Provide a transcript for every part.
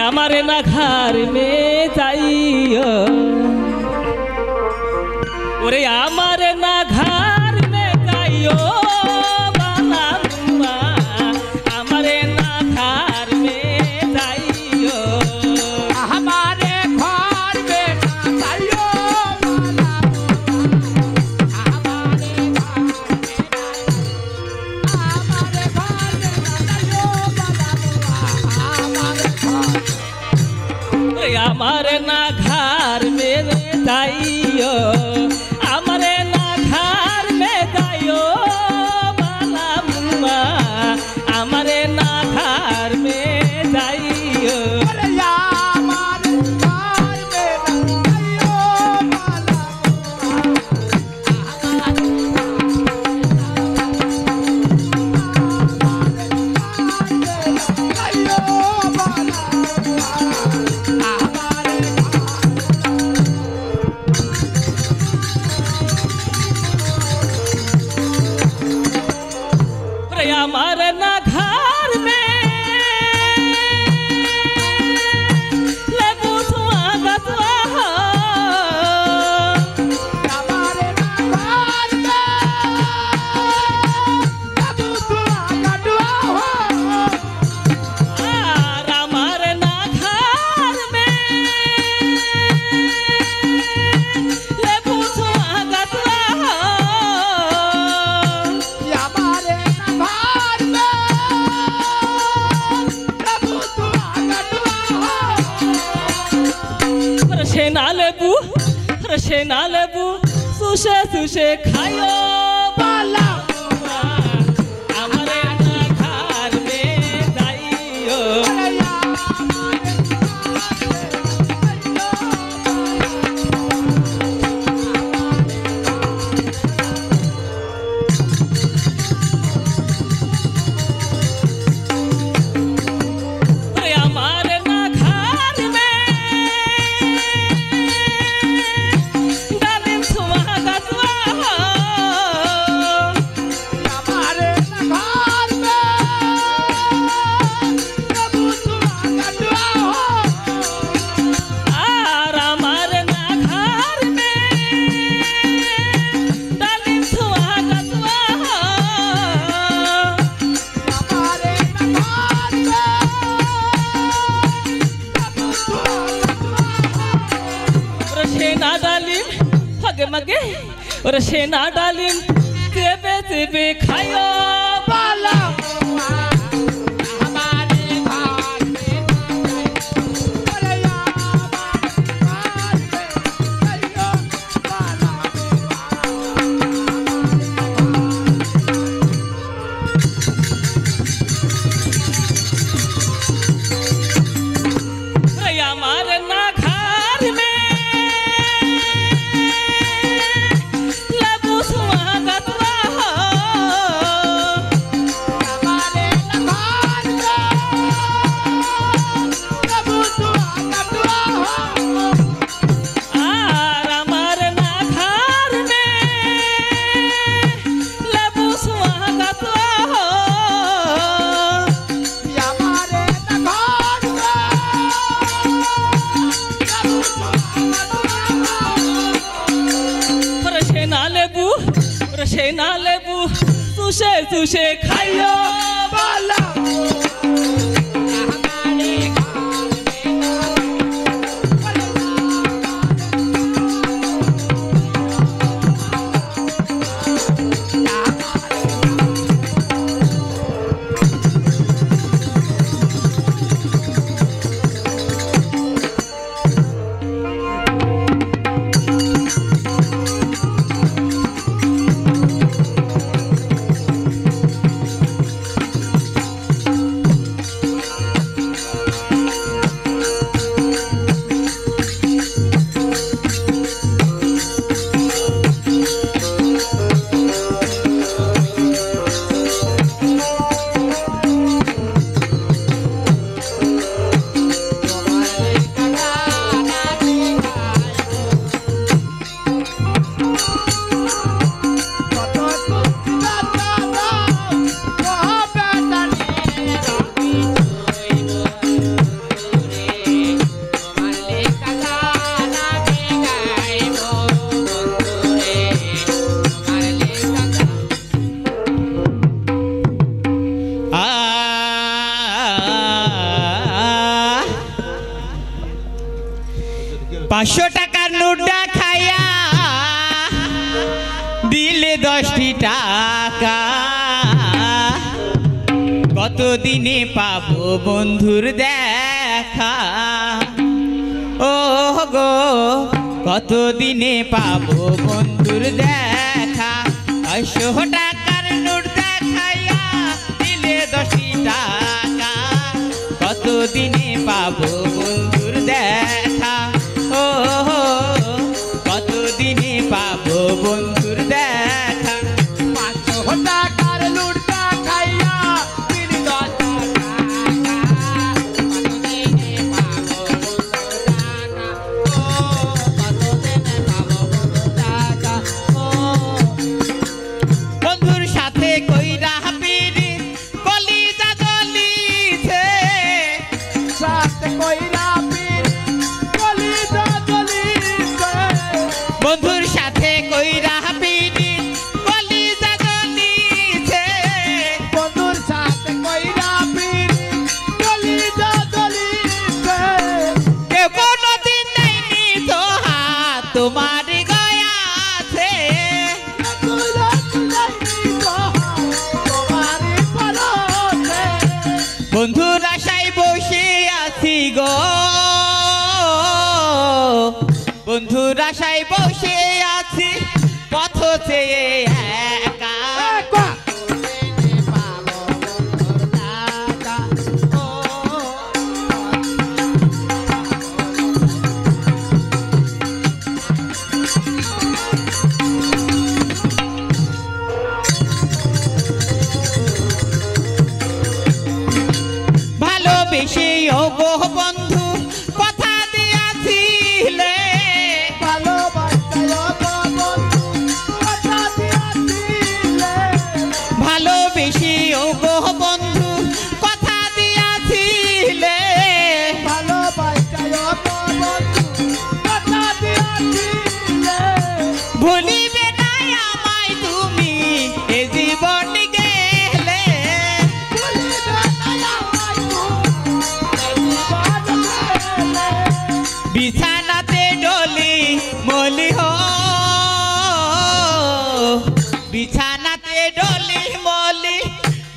हमारे ना घर में जाइयो ओरे हमारे ना घर में जाइयो बाला मुआ हमारे ना घर में जाइयो हमारे घर में ना जाइयो बाला हमारे घर में हमारे घर में ना जाइयो बाला हमारे ना घर में जाइयो हमारे ना घर में जाइयो बाला मुआ हमारे ना घर में जाइयो हमारे ना घर में लेबू स्वागत हमारे ना घर में लेबू स्वागत हमारे ना घर में लेबू स्वागत रशेना लेबू सुशे सुशे खायो बाला हमारे ना घर में जाइयो हमारे ना घर में मगे और शेना डालिम तेबे तेबे खायो बाला हमारे घर में हमारे ना घर में रशेना लेबू सुशे सुशे खायो बाला 500 টাকার নোটটা খাইয়া দিলে 10টি টাকা কতদিনে পাবো বন্ধুর দেখা ও গো কতদিনে পাবো বন্ধুর দেখা 500 টাকার নোট দেখাইয়া দিলে 10টি টাকা কতদিনে পাবো বন্ধুর দেখা ও কতদিনে পাবো বন্ধুর দেখা 500 টাকার লুটটা খাইয়া দিল 10 টাকা কতদিনে পাবো বন্ধুর টাকা ও কতদিনে পাবো বন্ধুর টাকা ও বন্ধুর সাথে কইরা পিরি কলিজা জ্বলিছে সাথে কইরা পীর কলিজা জ্বলিছে বন্ধুর সাথে কইরা পিরি কলিজা জ্বলিছে বন্ধুর সাথে কইরা পীর কলিজা জ্বলিছে কেউ কোনোদিন দেয়নি তো হাত তোমার গয়া আছে কুলা কুলাইনি তোমারি পরশে বন্ধুর আশায় বসে আছি গো বন্ধুর আশায় বসে আছি পথ চেয়ে একা কতদিনে পাবো বন্ধুর টাকা ও ভালোবেসে ও গো বন্ধু কথা দিয়াছিলে ভালোবাসায় গো বন্ধু কথা দিয়াছিলে ভালোবেসে ও গো বন্ধু কথা দিয়াছিলে ভালোবাসায় গো বন্ধু কথা দিয়াছিলে ভুলিবে না আমায় তুমি এ জীবন গেলে ভুলিবে না আমায় তুমি বিছানাতে ডলি মলি হো বিছানাতে ডলি মলি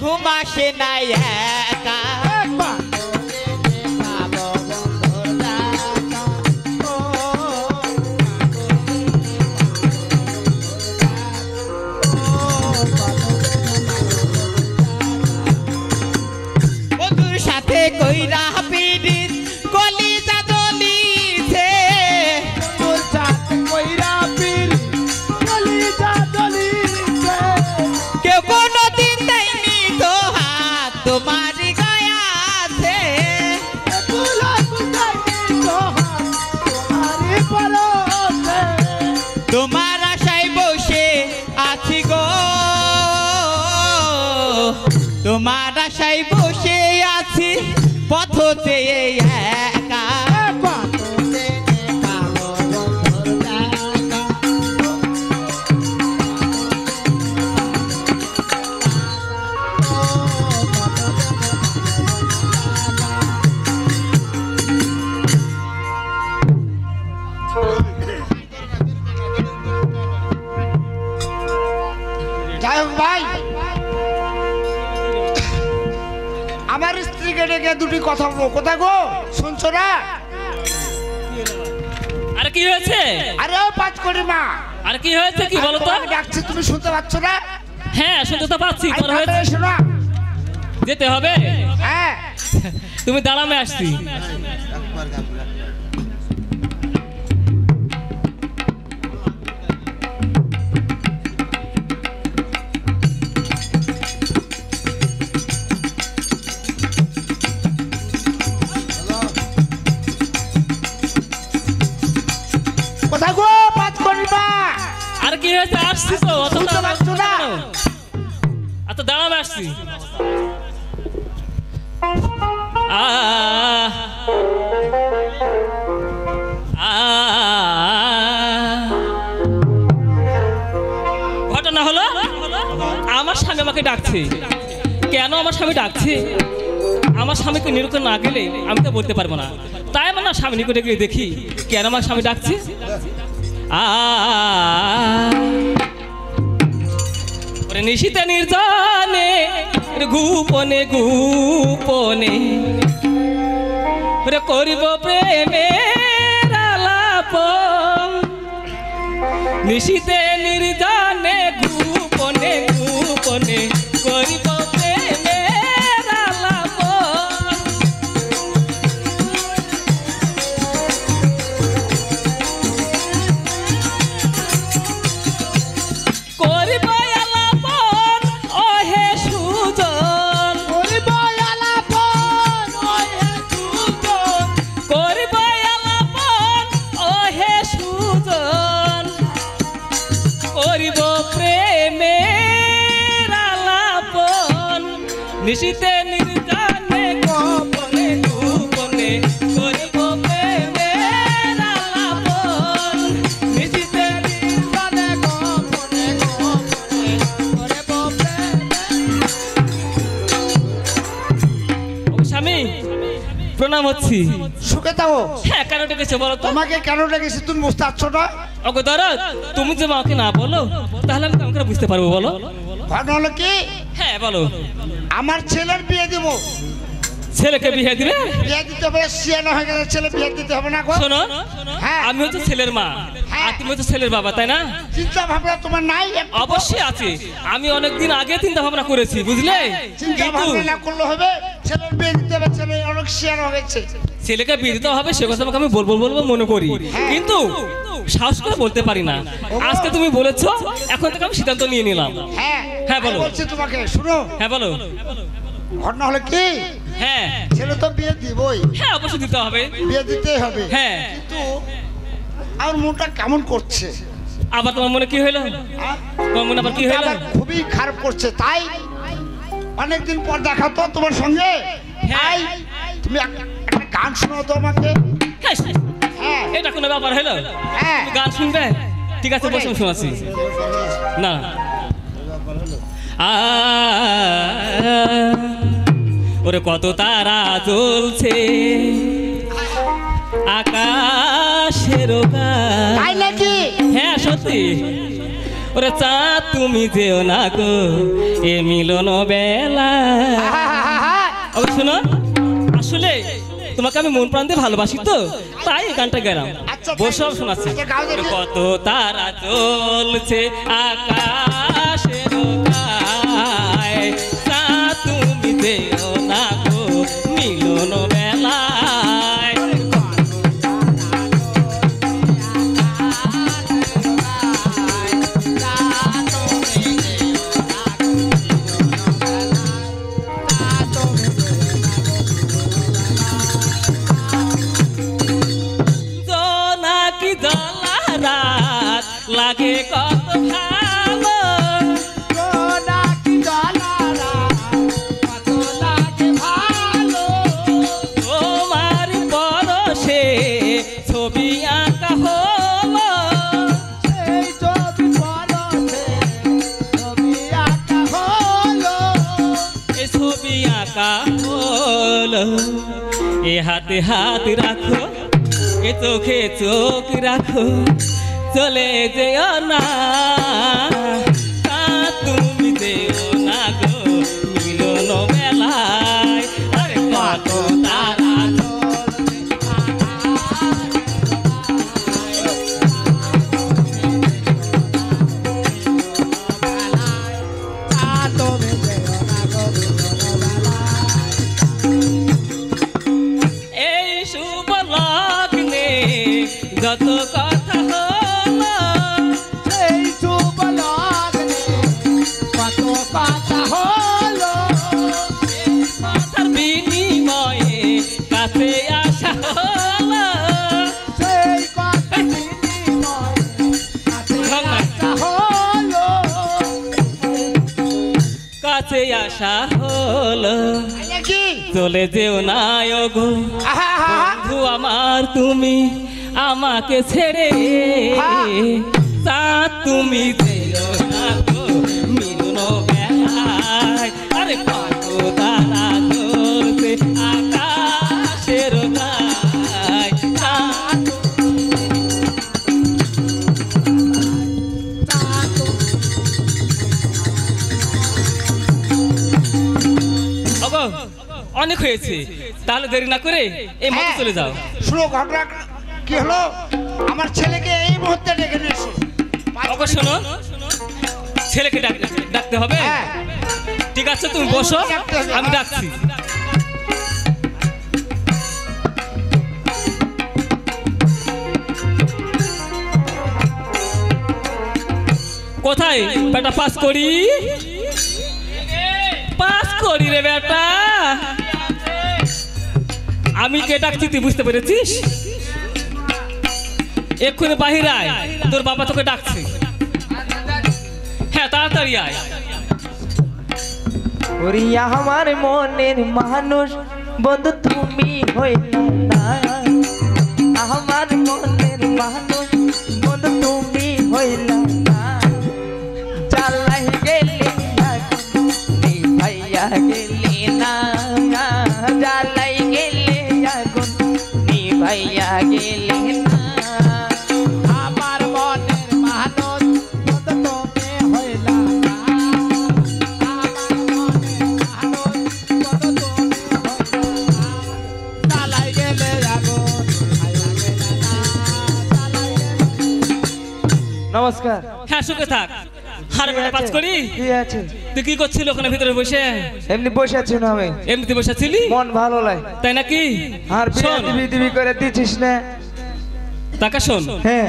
ঘুমাসে না একা কতদিনে পাবো বন্ধুর টাকা ও বন্ধুর সাথে কইরা পিড়ি কলিজা জ্বলিছে তোর সাথে কইরা পীর কলিজা জ্বলিছে কেউ কোনোদিন দেয়নি তো হাত তোমার গয়া আছে কুলা কুলাইনি তোমারি পরশে তোমার আশায় বসে আছি গো তোমার আশায় বসে আছি পথ চেয়ে একা কতদিনে পাবো বন্ধুর টাকা যাই হোক ভাই আমার স্ত্রীকে ডেকে দুটি কথা বলবো কোথায় গো শুনছো না আর কি হয়েছে আরে ও 5 কোটি মা আর কি হয়েছে কি বলো তো আমি ডাকছি তুমি শুনতে পাচ্ছ না হ্যাঁ শুনতে তো পাচ্ছি আরে তোমার হয়েছে তাড়াতাড়ি এসো না যেতে হবে হ্যাঁ তুমি দাঁড়ামে আসছি কোথায় গো 5 কোটি মা আর কি হয়েছে আসছি তো অত শুনতে তাড়াতাড়ি পাচ্ছ না? এত দাঁড়ামে আসছি ঘটনা হলো আমার স্বামী আমাকে ডাকছে কেন আমার স্বামী ডাকছে আমার স্বামীকে নিরূপণ না গেলে আমি তো বলতে পারবো না তাই আমার না না স্বামী নিকটে গিয়ে দেখি কেন আমার স্বামী ডাকছে। ওরে নিশিতে নির্জনে গোপনে গোপনে ওরে করিব প্রেমের আলাপ, নিশিতে নির্জনে গোপনে গোপনে করিব প্রেমের আলাপ। করিব আলাপন ওহে সুজন, করিব আলাপন ওহে সুজন, করিব আলাপন ওহে সুজন, করিব প্রেমের আলাপন, নিশিতে নির্জনে গোপনে গোপনে করিব প্রেমের আলাপন, নিশিতে নির্জনে গোপনে গোপনে করিব প্রেম। ও স্বামী প্রণাম হচ্ছি। সুখে থাকো। হ্যাঁ কেন ডেকেছো বলো তো? তোমাকে কেন ডেকেছি তুমি বুঝতে পারছো না? ওকে দরদ, তুমি যে মাকে না বলো তাহলে আমি কেমন করে বুঝতে পারবো বলো? ঘটনা হলো কি, হ্যাঁ বলো। আমার ছেলের বিয়ে দিব। ছেলেকে বিয়ে দিবে? বিয়ে দিতে হবে, সিয়ানো হয়ে গেছে, ছেলে বিয়ে দিতে হবে না গো? শোনো, হ্যাঁ। আমি হচ্ছে ছেলের মা আর তুমি হচ্ছে ছেলের বাবা, তাই না? চিন্তা ভাবনা তোমার নাই একটু? অবশ্যই আছে, আমি অনেকদিন আগে চিন্তা ভাবনা করেছি বুঝলে, চিন্তা কিন্তু ভাবনা না করলে হবে? ছেলের বিয়ে দিতে হবে, ছেলে অনেক সিয়ানো হয়ে গেছে। ছেলেকে বিয়ে দিতে হবে সে কথা আমি বলবো বলবো মনে করি, কিন্তু সাহস করে বলতে পারি না। আজকে তুমি বলেছো, এখন থেকে আমি সিদ্ধান্ত নিয়ে নিলাম। হ্যাঁ হ্যাঁ, বলো। আমি বলছি তোমাকে, শুনো। হ্যাঁ বলো। ঘটনা হলো কি, হ্যাঁ ছেলে তো বিয়ে দিবই, হ্যাঁ অবশ্যই দিতে হবে। বিয়ে দিতেই হবে। হ্যাঁ কিন্তু আমার মনটা কেমন করছে। আবার তোমার মনে কি হইলো? হ্যাঁ? তোমার মনে আবার কি মনটা হইলো? আমার খুবই খারাপ করছে, তাই অনেকদিন পর দেখা তো তোমার সঙ্গে, হ্যাঁ। তাই তুমি একটা গান শোনাও তো আমাকে। হ্যাঁ, হ্যাঁ এটা কোনো ব্যাপার হলো? হ্যাঁ তুমি গান শুনবে? ঠিক আছে বসে শোনাচ্ছি। না ওরে কত তারা জ্বলছে আকাশের গায়ে। তাই নাকি? হ্যাঁ সত্যি। ওরে চাঁদ তুমি যেও না গো এ মিলন বেলা। আবার শোনো, আসলে তোমাকে আমি মন প্রাণ দিয়ে ভালোবাসি তো, তাই এই গানটা গেলাম। আচ্ছা, বসে শোনাচ্ছি। আচ্ছা, গাও দেখি। কত তারা জ্বলছে আকাশের গায়ে, চাঁদ তুমি যেও না গো মিলন বেলায়। জোনাকি জ্বলা রাত লাগে কত ভালো, জোনাকি জ্বলা কত লাগে ভালো, তোমার পরশে ছবি আঁকা হলো, সেই ছবি পরশে ছবি আঁকা হলো, এ ছবি আঁকা হলো। এ হাতে হাত রাখো, এ চোখে চোখ রাখো, চলে যেও না চাঁদ তুমি যেও না গো মিলন বেলায়। আরে কত তারা এই শুভ লগ্নে যত কথা হলো, সেই শুভ লগ্নে কত কথা হলো, কথার বিনিময়ে কাছে আসা হলো, সেই কথা বিনিময়ে কাছে আসা হলো, কাছে আসা হলো। তাই নাকি? চলে যেও না গো আহা, বন্ধু আমার তুমি আমাকে ছেড়ে, চাঁদ তুমি যেও না গো মিলন বেলায়। আরে কত তারা জ্বলছে আকাশের গায়ে, হয়েছে, তাহলে দেরি না করে এই মতো হ্যাঁ। চলে যাও। শুনো ঘটনা কি হলো, আমার ছেলেকে এই মুহূর্তে ডেকে নিয়ে এসো। ওকে শোনো, ছেলেকে ডাকতে হবে। হ্যাঁ ঠিক আছে, তুমি বসো, ডাকতে হবে। আমি ডাকছি। কোথায় বেটা? পাস করি, পাস করি রে বেটা। আমি কে ডাকছি তুই বুঝতে পেরেছিস? এক্ষুনি বাহির আয়, তোর বাবা তোকে ডাকছে। হ্যাঁ তাড়াতাড়ি আয়। ওরিয়া আমার মনের মানুষ বন্ধু তুমি হইলা না, আমার মনের মানুষ বন্ধু তুমি হইলা না, জ্বালাই গেলি আগুন ভাইয়া গেলি না, জ্বালাই গেলি আগুন ভাইয়া গেলি না, আমার মনের মানুষ বন্ধু তুমি হইলা না, আমার মনের মানুষ বন্ধু তুমি হইলা না, জ্বালাই গেলে আগুন ভাইয়া গেলি না, জ্বালাই গেলে। নমস্কার। হ্যাঁ সুখে থাক। আর বেটা পাস করি, কি আছে? তুই কি করছিল ওখানে ভিতরে বসে? এমনি বসে আছি না, আমি এমনিতে বসেছিলি? মন ভালো লাগে তাই নাকি? আর বিয়ে শোন, দিবি দিবি করে দিছিস না। টাকা শোন, হ্যাঁ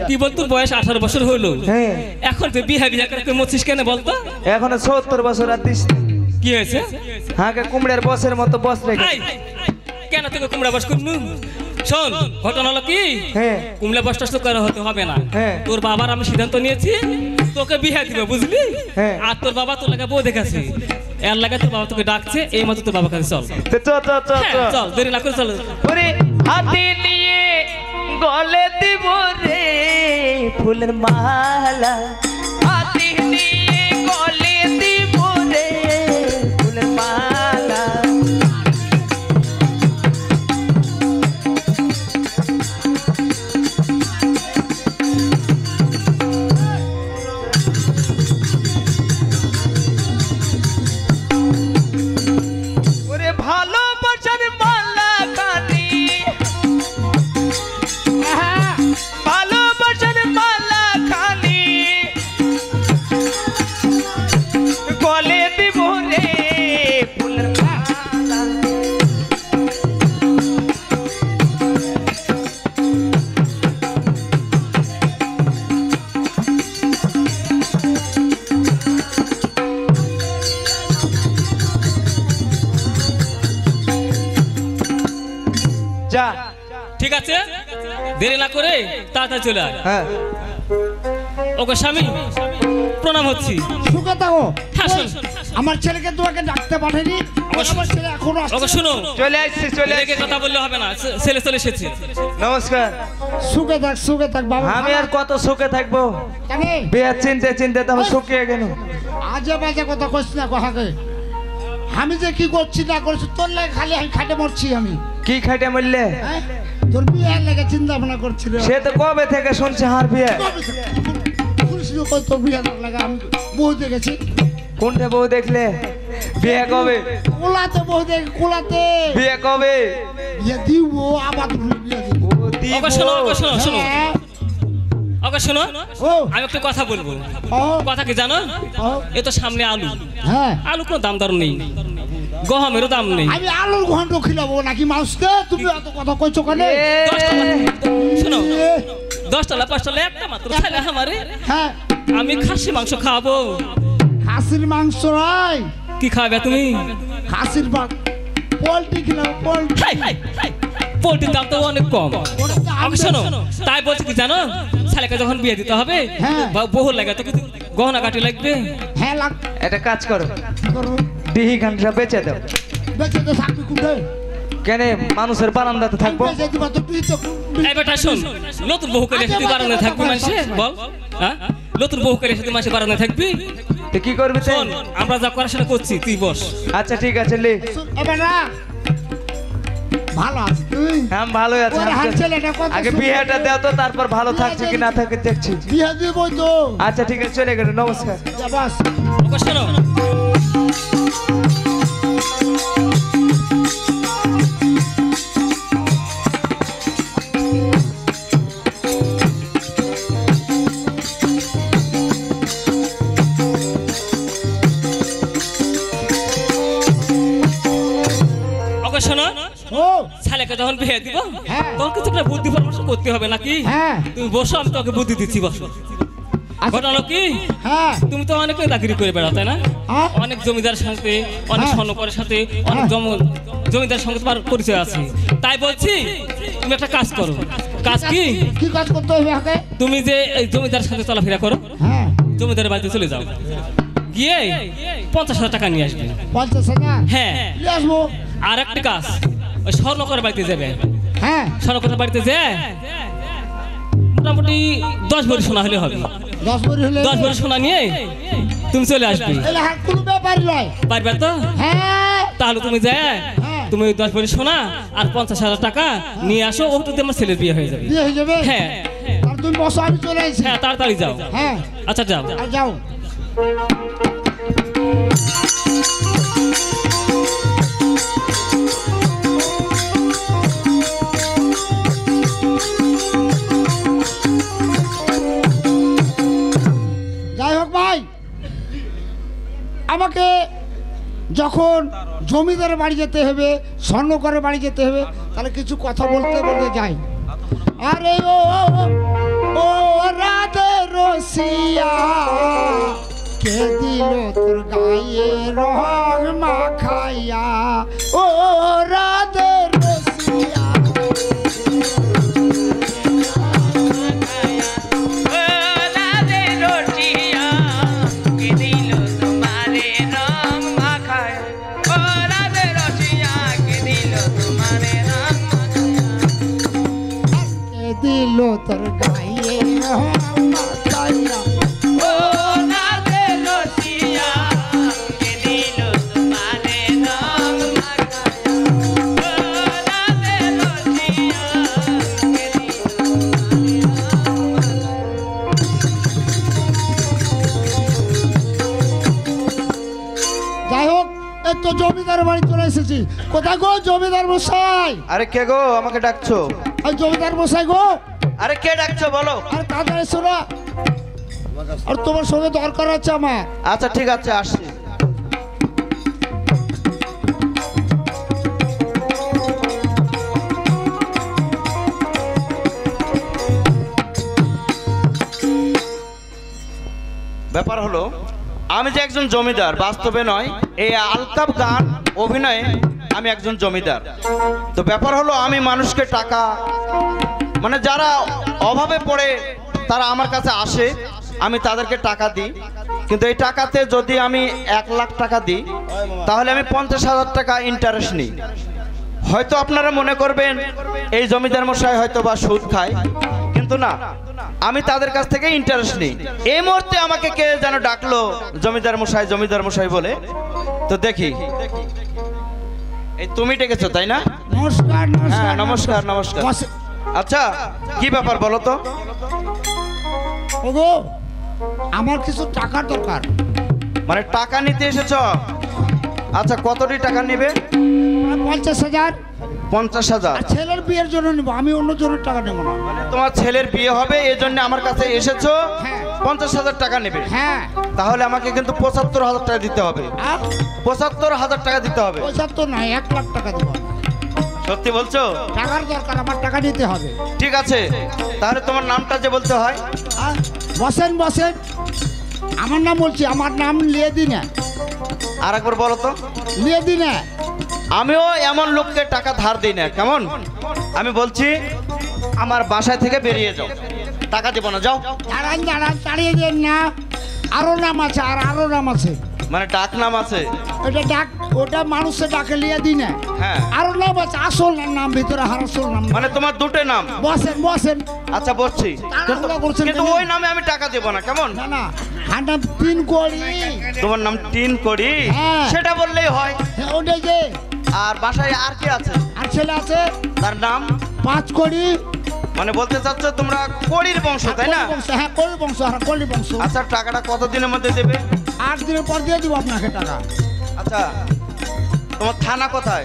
তুই বল তোর বয়স 18 বছর হলো, হ্যাঁ এখন তুই বিহা বিহা করে তুই মরছিস কেন বলতো? এখনো 70 বছর আর দিস না। কি হয়েছে? হাঁকে কুমড়ের বসের মতো বস রেখে। আই, কেন তোকে কুমড়া বস করনু? শোন, ঘটনা হলো কি, হ্যাঁ কুমড়া বস টস তো করা হতে হবে না। হ্যাঁ। তোর বাবার আমি সিদ্ধান্ত নিয়েছি, তোকে বিহা দিবে, বুঝলি? হ্যাঁ। আর তোর বাবা তোর লাগা বউ দেখেছে, এর লাগা তোর বাবা তোকে ডাকছে, এই মতো তোর বাবার কাছে চল। তো চ চ চ হ্যাঁ, চ। চল, দেরি না করে চল। ওরে হাতে নিয়ে গলে দিব রে ফুলের মালা, হাতে নিয়ে গলে দিব রে ফুলের মালা, ওরে ভালোবাসার মালা কানি, ভালোবাসার মালা খানি গলে দিব রে ফুলের মালা, যা। ঠিক আছে, দেরি না করে তাড়াতাড়ি চলে আয়। হ্যাঁ ওকে স্বামী, প্রণাম হচ্ছি। সুখে থাকো। হ্যাঁ, শোন। আমার ছেলেকে তোমাকে ডাকতে পাঠাইনি, আমার ছেলে এখনো ওকে আসছে। শোনো, চলে আসছি চলে রেগে আসছি। কথা বললে হবে না, ছেলে চলে এসেছে। নমস্কার। সুখে থাক বাবা। আমি আর কত সুখে থাকবো, জানে বিয়ার চিনতে চিনতে তো আমি শুকিয়ে গেল। আজে বাজে কথা কইস না কথাকে। আমি যে কি করছি না করছি তোর লাগে খালি আমি খাটে মরছি আমি। কি খাইটে মরলে? হ্যাঁ? তোর বিয়ের লাগে চিন্তা ভাবনা করছি রে। সে তো কবে থেকে শুনছে হার বিয়ে। শুনছিল কই তোর বিয়ের লাগে আমি বউ দেখেছি। কোনটা বউ দেখলে? বিয়ে কবে? কোলাতে বউ দেখে কোলাতে। বিয়ে কবে? বিয়ে দিব আবার বিয়ে দিব। ও দিব। ওকে শোনো, ওকে শোনো, শোনো, হ্যাঁ। ওকে শোনো, ও আমি একটু কথা বলবো। ও কথা কি জানো? ও এ তো সামনে আলু, হ্যাঁ। আলু কোনো দাম দর নেই, গহমেরও দাম নেই। আমি আলুর ঘন্ট খিলাবো নাকি মানুষকে? তুমি এত কথা কইছো কেন? এ, 10 টাকা, শোনো, 10 টাকা 5 টাকা একটা মাত্র ছেলে আমারে, হ্যাঁ আমি খাসি মাংস খাবো। খাসির মাংস নয়, কি খাবে তুমি? খাসির মাংস। পোল্ট্রি খিলাবো পোল্ট্রি। হাই, হাই, হাই, পোল্ট্রির দাম তো অনেক কম। ওটা তো আমি শোনো, তাই বলছি কি জানো, ছেলেকে যখন বিয়ে দিতে হবে, হ্যাঁ। বা বহু লাগে তো কিছু গহনা কাটি লাগবে। হ্যাঁ লাগ একটা কাজ করো, করো। ডিহি গানটা বেচে দাও। বেঁচে তো থাকবি কোথায়? কেন মানুষের বারান্দাতে থাকবো? বেঁচে দিবা তো তুই তো এই বেটা শোন, নতুন বহু করে এসে তুই বারান্দায় থাকবি মানুষে, বল? হ্যাঁ, নতুন বহু করে এসে তুই মানুষে বারান্দায় থাকবি? তো কি করবি তুই? শোন, আমরা যা করার সেটা করছি, তুই বস। আচ্ছা ঠিক আছে লে। এবার না ভালো আছিস তুই? আমি ভালোই আছি। ওর হাল ছেলেটা কত আগে সুন্দর। বিয়েটা দাও তো, তারপর ভালো থাকছে কি না থাকে দেখছি। বিয়ে দিব তো। আচ্ছা ঠিক আছে, চলে গেল। নমস্কার। যা বাস। ওকে শোনো, যখন বিয়ে দিব হ্যাঁ। তখন কিছু একটা বুদ্ধি পরামর্শ করতে হবে নাকি হ্যাঁ তুমি বসো আমি তোকে বুদ্ধি দিচ্ছি বসো আচ্ছা, ঘটনা হলো কি হ্যাঁ তুমি তো অনেক চাকরি করে বেড়াও তাই না হ্যাঁ। অনেক জমিদার সাথে অনেক হ্যাঁ। স্বর্ণকারের সাথে অনেক জমিদার সঙ্গে তোমার পরিচয় আছে তাই বলছি তুমি একটা কাজ করো কাজ কি কি কাজ করতে হবে আমাকে? তুমি যে এই জমিদার সাথে চলাফেরা করো হ্যাঁ জমিদারের বাড়িতে চলে যাও গিয়ে 50,000 টাকা নিয়ে আসবে 50,000 হ্যাঁ নিয়ে আসবো। আর একটা কাজ ওই স্বর্ণকারের বাড়িতে যাবে হ্যাঁ স্বর্ণকারের বাড়িতে যে মোটামুটি 10 ভরি সোনা হলে হবে 10 ভরি হলে 10 ভরি সোনা নিয়ে তুমি চলে আসবে এলে হাত কোনো ব্যাপার নয়। পারবে তো হ্যাঁ তাহলে তুমি যায় হ্যাঁ। তুমি ওই 10 ভরি সোনা আর 50,000 টাকা নিয়ে আসো ওটাতে আমার ছেলের বিয়ে হয়ে যাবে বিয়ে হয়ে যাবে। হ্যাঁ আর তুমি বসো আমি চলে আসছি। হ্যাঁ তাড়াতাড়ি যাও হ্যাঁ আচ্ছা যাও আর যাও। যাই হোক ভাই, আমাকে যখন জমিদার বাড়ি যেতে হবে, স্বর্ণকারের বাড়ি যেতে হবে, তাহলে কিছু কথা বলতে বলতে যাই। আরে ও ও রাধে রসিয়া, কে দিল তোর গায়ে রং মাখাইয়া, ও রাধে রসিয়া। কে দিল তোর গায়ে রং মাখাইয়া, যাই হোক এই তো জমিদার বাড়ি চলে এসেছি। কোথায় গো জমিদার মশাই? আরে কে গো আমাকে ডাকছো? ওই জমিদার মশাই গো, আরে কে ডাকছো বলো? আরে তাড়াতাড়ি এসো না, আর তোমার সঙ্গে দরকার আছে আমার। আচ্ছা ঠিক আছে আসছি। ব্যাপার হলো আমি যে একজন জমিদার বাস্তবে নয়, এই আলতাপ গান অভিনয়ে আমি একজন জমিদার। তো ব্যাপার হলো আমি মানুষকে টাকা, মানে যারা অভাবে পড়ে তারা আমার কাছে আসে, আমি তাদেরকে টাকা দিই। কিন্তু এই টাকাতে যদি আমি 1 লাখ টাকা দিই তাহলে আমি 50,000 টাকা ইন্টারেস্ট নিই। হয়তো আপনারা মনে করবেন এই জমিদার মশাই হয়তো বা সুদ খায়, কিন্তু না, আমি তাদের কাছ থেকে ইন্টারেস্ট নিই। এই মুহূর্তে আমাকে কে যেন ডাকলো জমিদার মশাই বলে, তো দেখি এই তুমি ডেকেছো তাই না? নমস্কার হ্যাঁ নমস্কার নমস্কার। বসে- আচ্ছা কি ব্যাপার বলো তো? ওগো আমার কিছু টাকার দরকার। মানে টাকা নিতে এসেছো? আচ্ছা কতটি টাকা নেবে? 50,000। 50,000। আর ছেলের বিয়ের জন্য নেবো, আমি অন্য জনের টাকা নেবো না। মানে তোমার ছেলের বিয়ে হবে এই জন্য আমার কাছে এসেছো, হ্যাঁ। 50,000 টাকা নেবে? হ্যাঁ তাহলে আমাকে কিন্তু 75,000 টাকা দিতে হবে। আর 75,000 টাকা দিতে হবে। পয়সা তো নাই, 1 লাখ টাকা দেবো। সত্যি বলছো? টাকার দরকার, আমার টাকা নিতে হবে। ঠিক আছে, তাহলে তোমার নামটা যে বলতে হয়। আর বসেন বসেন, আমার নাম বলছি, আমার নাম লিয়ে দি না, আর একবার বলো তো। লিয়ে দি না। আমিও এমন লোককে টাকা ধার দিই না, কেমন? আমি বলছি আমার বাসায় থেকে বেরিয়ে যাও, টাকা দেবো না, যাও। দাঁড়ান দাঁড়ান, দাঁড়িয়ে দেন না, আরো নাম আছে, আর আরো নাম আছে। মানে ডাক নাম আছে? ওটা ডাক, ওটা মানুষের ডাকে লিয়ে দি না। হ্যাঁ। আরো নাম আছে, আসল নাম ভিতরে, আর আসল নাম। মানে তোমার দুটো নাম? বসেন বসেন। আচ্ছা বলছি, তাড়াহুড়ো করছেন কিন্তু কেন? ওই নামে আমি টাকা দেবো না, কেমন? না না, হার নাম 3 কোটি। তোমার নাম 3 কোটি? হ্যাঁ। সেটা বললেই হয়। হ্যাঁ, ওটাই যে। আর বাসায় আর কি আছে? আর ছেলে আছে তার নাম? 5 কোটি। মানে বলতে চাচ্ছ তোমরা কোড়ির বংশ তাই না? কোটি বংশ, হ্যাঁ কোটি বংশ, হ্যাঁ কোটি বংশ। আচ্ছা টাকাটা কতদিনের মধ্যে দেবে? 8 দিনের পর দিয়ে দিব আপনাকে টাকা। আচ্ছা তোমার থানা কোথায়?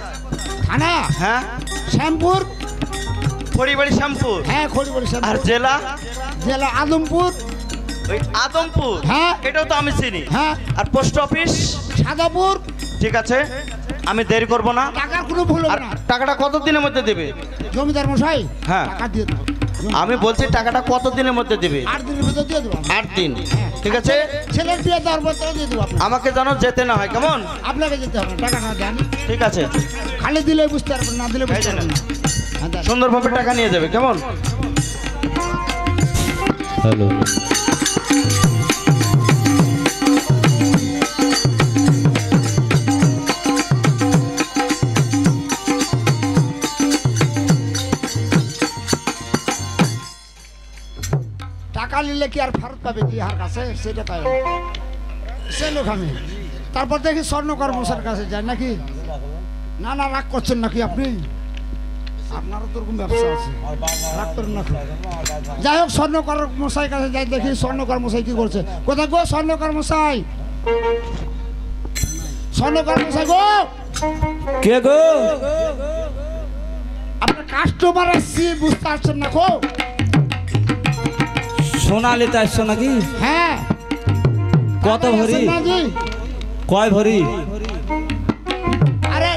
থানা হ্যাঁ শ্যামপুর। খড়িবাড়ি শ্যামপুর? হ্যাঁ খড়িবাড়ি আর শ্যামপুর। জেলা? জেলা আদমপুর। ওই আদমপুর? হ্যাঁ। এটাও তো আমি চিনি। হ্যাঁ। আর পোস্ট অফিস? সাদাপুর। ঠিক আছে, আমি দেরি করব না। টাকার কোনো ভুল আর হবে না। টাকাটা কত দিনের মধ্যে দেবে? জমিদার মশাই, হ্যাঁ। টাকা দিয়ে দেবো। আমি বলছি টাকাটা কত দিনের মধ্যে দেবে? 8 দিনের ভিতর দিয়ে দেবো। 8 দিন, ঠিক আছে। ছেলের বিয়ে দেওয়ার পর দিয়ে দেবো আপনাকে। আমাকে যেন যেতে না হয়, কেমন? আপনাকে যেতে হবে না, টাকা না দেন। ঠিক আছে, খালি দিলে বুঝতে পারবেন, না দিলে বুঝতে পারবেন না। হ্যাঁ, দেন। সুন্দরভাবে টাকা নিয়ে যাবে, কেমন? হ্যালো টাকা নিলে কি আর ফেরত পাবে কি হার কাছে? সেটা পাই সে লোক আমি। তারপর দেখি স্বর্ণকর মশার কাছে যায় নাকি? না না, রাগ করছেন নাকি আপনি? আপনারও তো ওরকম ব্যবসা আছে, রাগ করেন নাকি? যাই হোক, স্বর্ণকর মশাই কাছে যাই, দেখি স্বর্ণকর মশাই কি করছে। কোথায় গো স্বর্ণকর মশাই? স্বর্ণকর মশাই গো, কে গো? আপনার কাস্টমার আসছি, বুঝতে পারছেন না গো? সোনা নিতে আসছো নাকি? হ্যাঁ। কত ভরি? আসেন না জি? কয় ভরি? আরে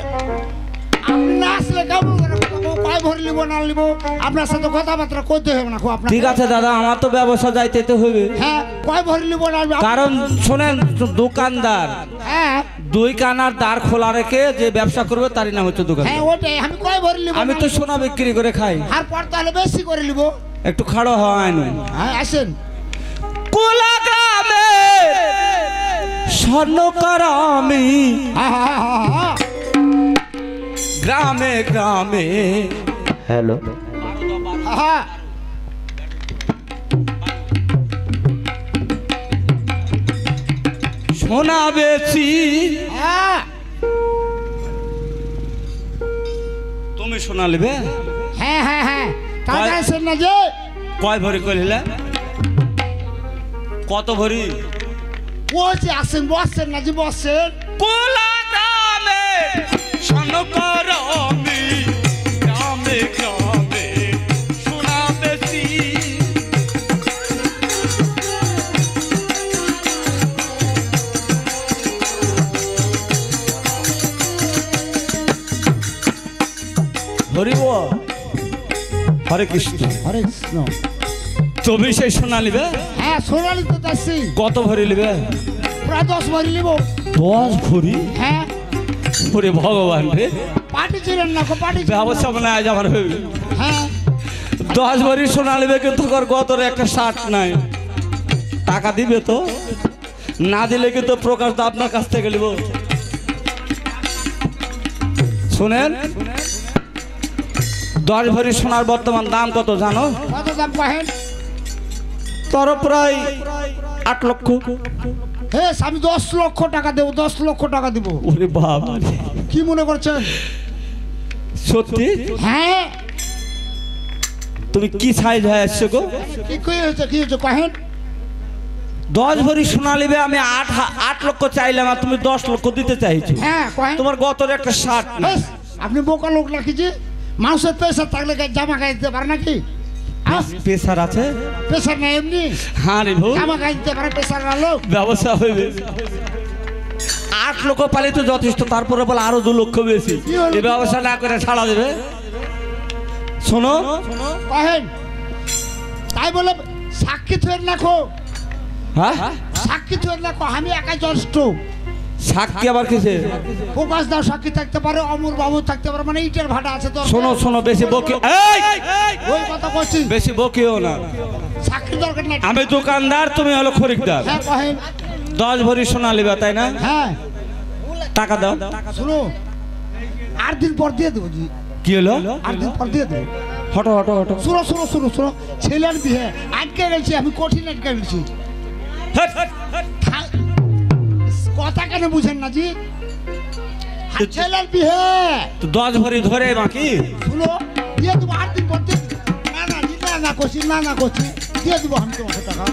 আপনি না আসলে কেমন করে বলবো? কয় ভরি নিব না নিব আপনার সাথে কথাবার্তা করতে হবে না আপনার। ঠিক আছে দাদা, আমার তো ব্যবসা যাইতে তো হবে। হ্যাঁ, কয় ভরি নিব না নিব? কারণ শোনেন, দোকানদার হ্যাঁ 2 কানার দ্বার খোলা রেখে যে ব্যবসা করবে তারই নাম হচ্ছে দোকান। হ্যাঁ, ওটাই আমি কয় ভরি নিব? আমি তো সোনা বিক্রি করে খাই। আর পর তাহলে বেশি করে নিব। একটু খাড়ো হয় না। হ্যাঁ আসেন। কোলা গ্রামে স্বর্ণকার আমি, হ্যাঁ হ্যাঁ হ্যাঁ হ্যাঁ। গ্রামে গ্রামে। হ্যালো, হ্যাঁ সোনা বেচি। হ্যাঁ তুমি সোনা নেবে? হ্যাঁ হ্যাঁ হ্যাঁ। তাহলে আসেন না যে? কয় ভরি করিলে? কত ভরি? বলছি আসেন, বসছেন না যে? বসছেন। কোলা গ্রামে স্বর্ণকার আমি, গ্রামে গ্রামে সোনা বেচি। হরি বল, হরে কৃষ্ণ। হরে কৃষ্ণ। তুমি সেই সোনা নিবে? হ্যাঁ সোনালি তো যাচ্ছি, কত ভরি নিবে? প্রায় 10 ভরি নিব। 10 ভরি? হ্যাঁ। ওরে ভগবান রে, পার্টি ছিলেন না গো, পার্টি ছিলেন না। ব্যবসা মানে আজ আমার হইবে। হ্যাঁ 10 ভরি সোনা নেবে, কিন্তু তোর গতরে একটা শার্ট নাই। টাকা দিবে তো? না দিলে কিন্তু প্রকাশ দা আপনার কাছ থেকে নেব। শুনেন, 10 ভরি সোনার বর্তমান দাম কত জানো? কত দাম কহেন? তোর প্রায় 8 লক্ষ। হ্যাঁ আমি 10 লক্ষ টাকা দেবো, 10 লক্ষ টাকা দিব। ওরে বাবা, কি মনে করছেন? সত্যি? হ্যাঁ। তুমি কি সাইজ হয়ে আসছো গো? কি হয়েছে, কি হয়েছে কহেন? 10 ভরি সোনা নেবে, আমি 8 লক্ষ চাইলাম, আর তুমি 10 লক্ষ দিতে চাইছো। হ্যাঁ কহেন। তোমার গতরে একটা শার্ট নাই। বেশ, আপনি বোকা লোক নাকি যে? মানুষের পেশা থাকলে জামা গায়ে দিতে পারে নাকি? পেশার আছে? পেশার নাই এমনি? হ্যাঁ রে ভৌ, জামা গায়ে দিতে পারে পেশার না লোক? ব্যবসা হইবে। 8 লক্ষ পালে তো যথেষ্ট, তারপরে বলে আরো 2 লক্ষ বেশি। কি হলো? এই ব্যবসা না করে ছাড়া দেবে? শোনো, কহেন। তাই বলে সাক্ষী থুয়ের রাখো, হ্যাঁ সাক্ষী থুয়ের রাখো। আমি একাই যথেষ্ট। সাক্ষী আবার কিসে? প্রকাশ দাও সাক্ষী থাকতে পারে, অমর বাবু থাকতে পারে, মানে ইটের ভাটা আছে তো। শোনো শোনো, বেশি বকি, এই ওই কথা বলছি, বেশি বকিও না। সাক্ষী দরকার নাই। আমি দোকানদার, তুমি হলো খরিদ্দার। হ্যাঁ কহেন। 10 ভরি সোনা নেবে তাই না? হ্যাঁ টাকা দাও। শুনো, 8 দিন পর দিয়ে দেবো জি। কি হলো? 8 দিন পর দিয়ে দেবো। হটো হটো হটো। শুনো শুনো শুনো শুনো, ছেলের বিয়ে আটকে গেছি আমি, কঠিন আটকে গেছি। হেট, হেট, হেট। কথা কেন বুঝেন না জি? ছেলের বিয়ে। তো 10 ভরি ধরে বাকি। শুনো, দিয়ে দেবো 8 দিন পর দিয়ে দেবো। না না জি, না না করছি, না না করছি, দিয়ে দেবো আমি তোমাকে টাকা।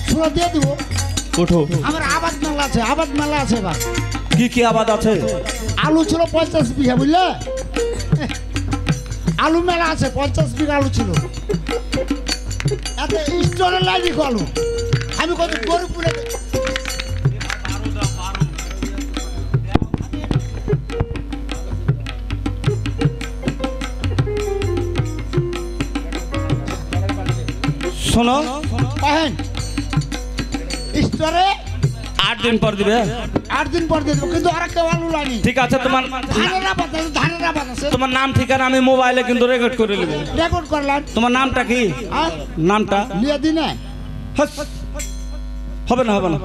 শুনো দিয়ে দেবো। ওঠো। আমার আবাদ মেলা আছে, আবাদ মেলা আছে এবার। কি কি আবাদ আছে? আলু ছিল 50 বিঘা, বুঝলে? আলু মেলা আছে, 50 বিঘা আলু ছিল। এত স্টোরে লাগি আলু। আমি কত গরু পুলে শোনো কহেন স্টোরে 8 দিন পর দিবে 8 দিন পর দিয়ে দেবো, কিন্তু আর কেউ আলু লাইনি। ঠিক আছে তোমার ধানের আবাদ আছে, ধানের আবাদ আছে। তোমার নাম ঠিকানা আমি মোবাইলে কিন্তু রেকর্ড করে নেব। রেকর্ড করলাম। তোমার নামটা কি? আর নামটা লিয়ে দিনে হাস। হবে না হবে না,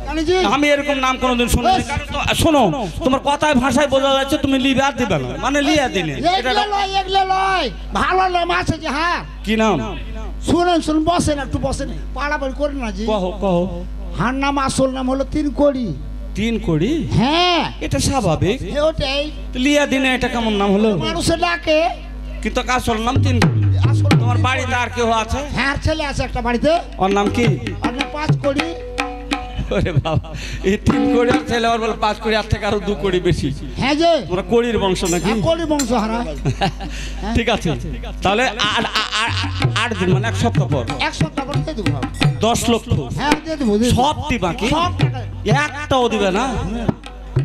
জানি জি আমি এরকম নাম কোনোদিন শুনিনি। কারণ শোনো, তোমার কথায় ভাষায় বোঝা যাচ্ছে তুমি লিবে আর দিবে না, মানে লিয়া দিনে। এগলে লয়, এগলে লয়, ভালো নাম আছে যে। হ্যাঁ কি নাম? শুনেন শুনুন, বসেন একটু বসেন, পাড়াপাড়ি করেন না জি। কহো কহো। হার নাম আসল নাম হলো 3 কোড়ি। 3 কোড়ি? হ্যাঁ এটা স্বাভাবিক। ওটাই লিয়া দিনে এটা কেমন নাম হলো? মানুষে ডাকে কিন্তু আসল নাম 3 কোড়ি। আসল। তোমার বাড়িতে আর কেউ আছে? হ্যাঁ ছেলে আছে একটা বাড়িতে, ওর নাম কি? আর নাম 5 কোড়ি। ওরে বাবা, এই 3 কোড়ি আর ছেলে ওর বলে 5 কোড়ি, আর থেকে আরো 2 কোড়ি বেশি। হ্যাঁ যে তোমরা কোড়ির বংশ নাকি? হ্যাঁ কোড়ি বংশ হারা। ঠিক আছে, তাহলে 8 দিন মানে 1 সপ্তাহ পর 1 সপ্তাহ পর দিয়ে দেবো। 10 লক্ষ হ্যাঁ দিয়ে দেবো, দিয়ে দেবো। সব দিবা কি? সব টাকা একটাও দিবে না?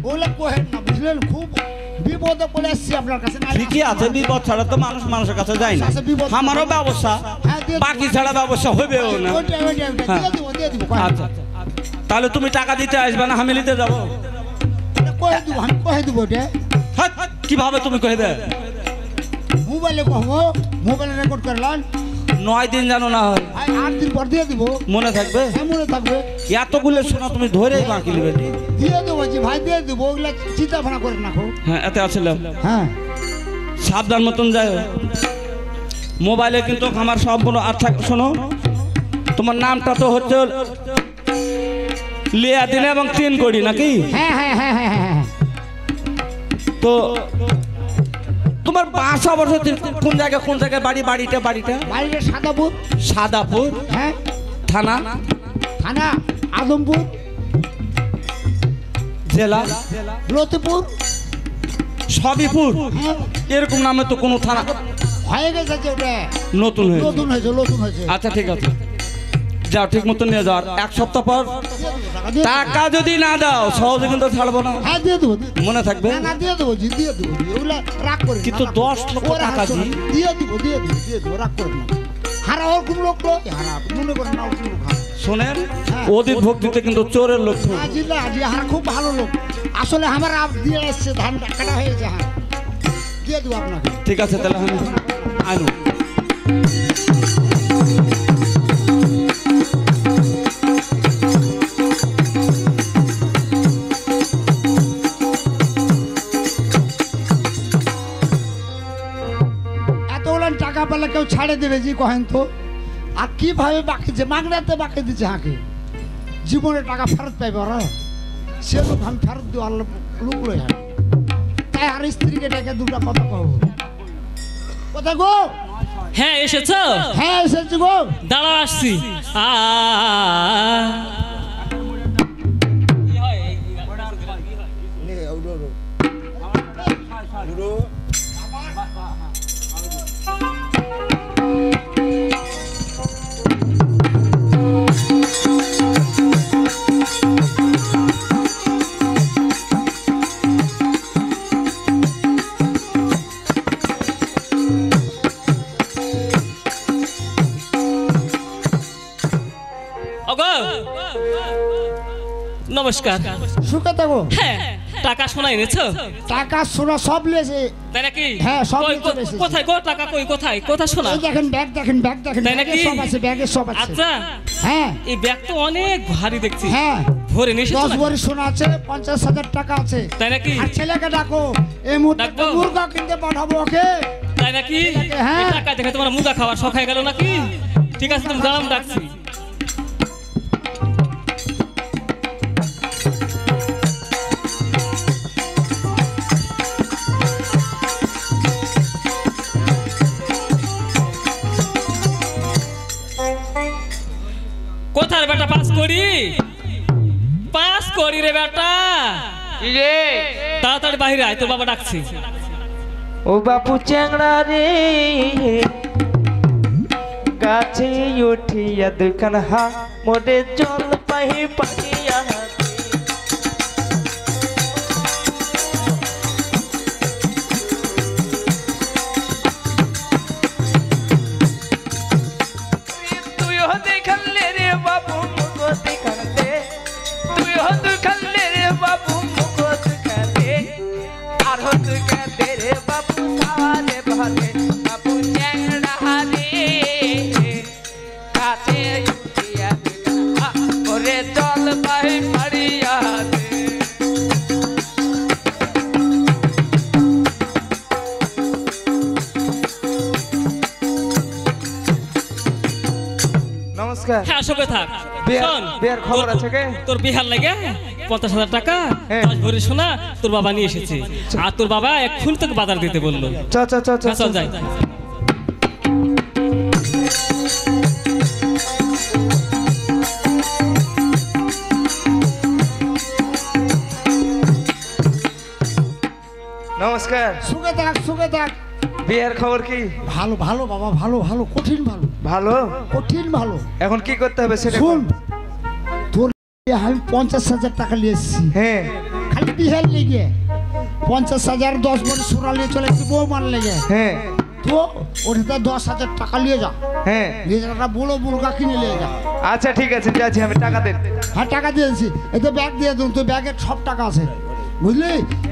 ওগুলো কোহেন না, বুঝলেন? খুব বিপদে পড়ে এসছি আপনার কাছে। না ঠিকই আছে, বিপদ ছাড়া তো মানুষ মানুষের কাছে যায় না। আচ্ছা, বিপদ- আমারও ব্যবসা, হ্যাঁ, দিয়ে দেবো। বাকি ছাড়া ব্যবসা হবেও না। ওইটাই, ওইটাই, ওইটাই। হ্যাঁ। দিয়ে দেবো, দিয়ে দেবো, কহেন। আচ্ছা, তাহলে তুমি টাকা দিতে আসবে না, আমি নিতে যাবো? কহে দেবো, আমি কহে দেবো ওটা। হাট, কিভাবে তুমি কইবে? মোবাইলে কহবো, মোবাইলে রেকর্ড করলাম। 9 দিন জানো না হয়, 8 দিন পর দিয়ে দিব। মনে থাকবে? হ্যাঁ মনে থাকবে। এতগুলো শোনা তুমি ধরেই বাকি নেবে। দিয়ে দেবো জি ভাই, দিয়ে দেবো। ওগুলা চিন্তা ভাবনা করে রাখো। হ্যাঁ, এতে আসলে হ্যাঁ সাবধান মতন যায়। মোবাইলে কিন্তু আমার সম্পূর্ণ। আচ্ছা শোনো, তোমার নামটা তো হচ্ছে লিয়া দিনে এবং 3 কোড়ি নাকি? হ্যাঁ হ্যাঁ হ্যাঁ হ্যাঁ হ্যাঁ। তো তোমার বাসা অবশ্য কোন জায়গায়, কোন জায়গায় বাড়ি? বাড়িটা বাড়িতে সাদাপুর। সাদাপুর হ্যাঁ থানা, থানা আদমপুর, জেলা লতিপুর। সবিপুর। হ্যাঁ এরকম নামে তো কোনো থানা হয়ে গেছে যে ওটা নতুন হয়েছে। নতুন হয়েছে, নতুন হয়েছে। আচ্ছা ঠিক আছে, যাও ঠিক মতো নিয়ে যাও। আর 1 সপ্তাহ পর দিয়ে দেবো টাকা, দিয়ে দেবো। টাকা যদি না দাও সহজে কিন্তু ছাড়বো না, হ্যাঁ দিয়ে দেবো, দিয়ে দেবো। মনে থাকবে। না না দিয়ে দেবো জি, দিয়ে দেবো জি। ওগুলা রাগ করে না, কিন্তু রাগ 10 করে না। লক্ষ ওরা টাকা হাসো না। জি। দিয়ে দেবো, দিয়ে দেবো, দিয়ে দেবো, রাগ করে না। হারা ওরকম লোক লোক হারা, মনে করেন না ওরকম লোক হারা। শোনেন, হ্যাঁ। অধিক ভক্তিতে কিন্তু চোরের লক্ষ্য। আজি না আজি হারা খুব ভালো লোক। আসলে আমার আপ দিয়ে এসছে, ধান কাটা হয়েছে। হ্যাঁ দিয়ে দেবো আপনাকে। ঠিক আছে, তাহলে আমি আনু। এতগুলো টাকা পেলে কেউ ছাড়ে দেবে জি, কহেন তো? আর কিভাবে বাকি যে মাগনাতে বাকি দিচ্ছে হাঁকে, জীবনে টাকা ফেরত পাইবে ওরা? সে লোক আমি ফেরত দিব, আল্লাহ লোক লই হাঁক। তাই আর স্ত্রীকে ডেকে 2টা কথা কব। কোথায় গো? হ্যাঁ এসেছো? হ্যাঁ এসেছি গো। দাঁড়াও আসছি। ওগো নমস্কার। সুখে থাকো। হ্যাঁ, টাকা শোনা এনেছো? টাকা সোনা সব লিয়েছে। তাই নাকি? হ্যাঁ, সব কই, নিয়ে চলে এসেছি। কোথায় গো টাকা? কই কোথায়? কোথায় শোনা? এই দেখেন ব্যাগ, দেখেন ব্যাগ, দেখেন তাই ব্যাগে নাকি? সব আছে, ব্যাগে সব আছে। আচ্ছা, হ্যাঁ এই ব্যাগ তো অনেক ভারী দেখছি। হ্যাঁ ভরে নিয়ে এসেছো 10 নাকি? ভরি সোনা আছে, 50,000 টাকা আছে। তাই নাকি? আর ছেলেকে ডাকো, এই মুহূর্তে ডাকবো? মুরগা কিনতে পাঠাবো ওকে। তাই নাকি? হ্যাঁ। এই টাকা দেখে তোমার মুগা খাওয়ার শখ হয়ে গেল নাকি? ঠিক আছে, তুমি দাম রাখছি। কোথায় বেটা? পাস করি রে বেটা। তাড়াতাড়ি বাহিরে আয়, তোর বাবা ডাকছি। ও বাপু চ্যাংড়া রে গাছে উঠিয়া দোকান হা মোটে জল পাহি পাহিয়া তুই দিখাতে তুই দুখানে রে বাবু মুখ দিখাতে আর দিখাতে রে বাবু সারে ভালে বাবু চ্যাংড়া রে কাছে উঠিয়া ওরে চল ভাই পাড়িয়া দে। নমস্কার। হ্যাঁ সঙ্গে থাক। বিয়ার- শোন, বিয়ার খবর তোর- আছে কে? তোর বিহার লাগে 50,000 টাকা হ্যাঁ। 10 ভরি সোনা তোর বাবা নিয়ে এসেছে আর তোর বাবা এক্ষুনি তোকে বাজার দিতে বললো। চ চ চ চ হ্যাঁ, চল যাই। নমস্কার। সুখে থাক বিয়ের খবর কি? ভালো ভালো বাবা ভালো ভালো কঠিন ভালো ভালো। কঠিন ভালো এখন কি করতে হবে সেটা শুন বল। তোর আমি 50,000 টাকা নিয়ে এসেছি হ্যাঁ খালি বিহের লেগে 50,000 10 বছর সোনা নিয়ে চলে এসেছি বউ মান লেগে হ্যাঁ তো ওটাতে 10,000 টাকা নিয়ে যা হ্যাঁ নিয়ে যা একটা বড় মুরগা কিনে নিয়ে যা আচ্ছা ঠিক আছে যাচ্ছি আমি টাকা দেন। হ্যাঁ টাকা দিয়েছি এতে ব্যাগ দিয়ে দেবো তোর ব্যাগে সব টাকা আছে বুঝলি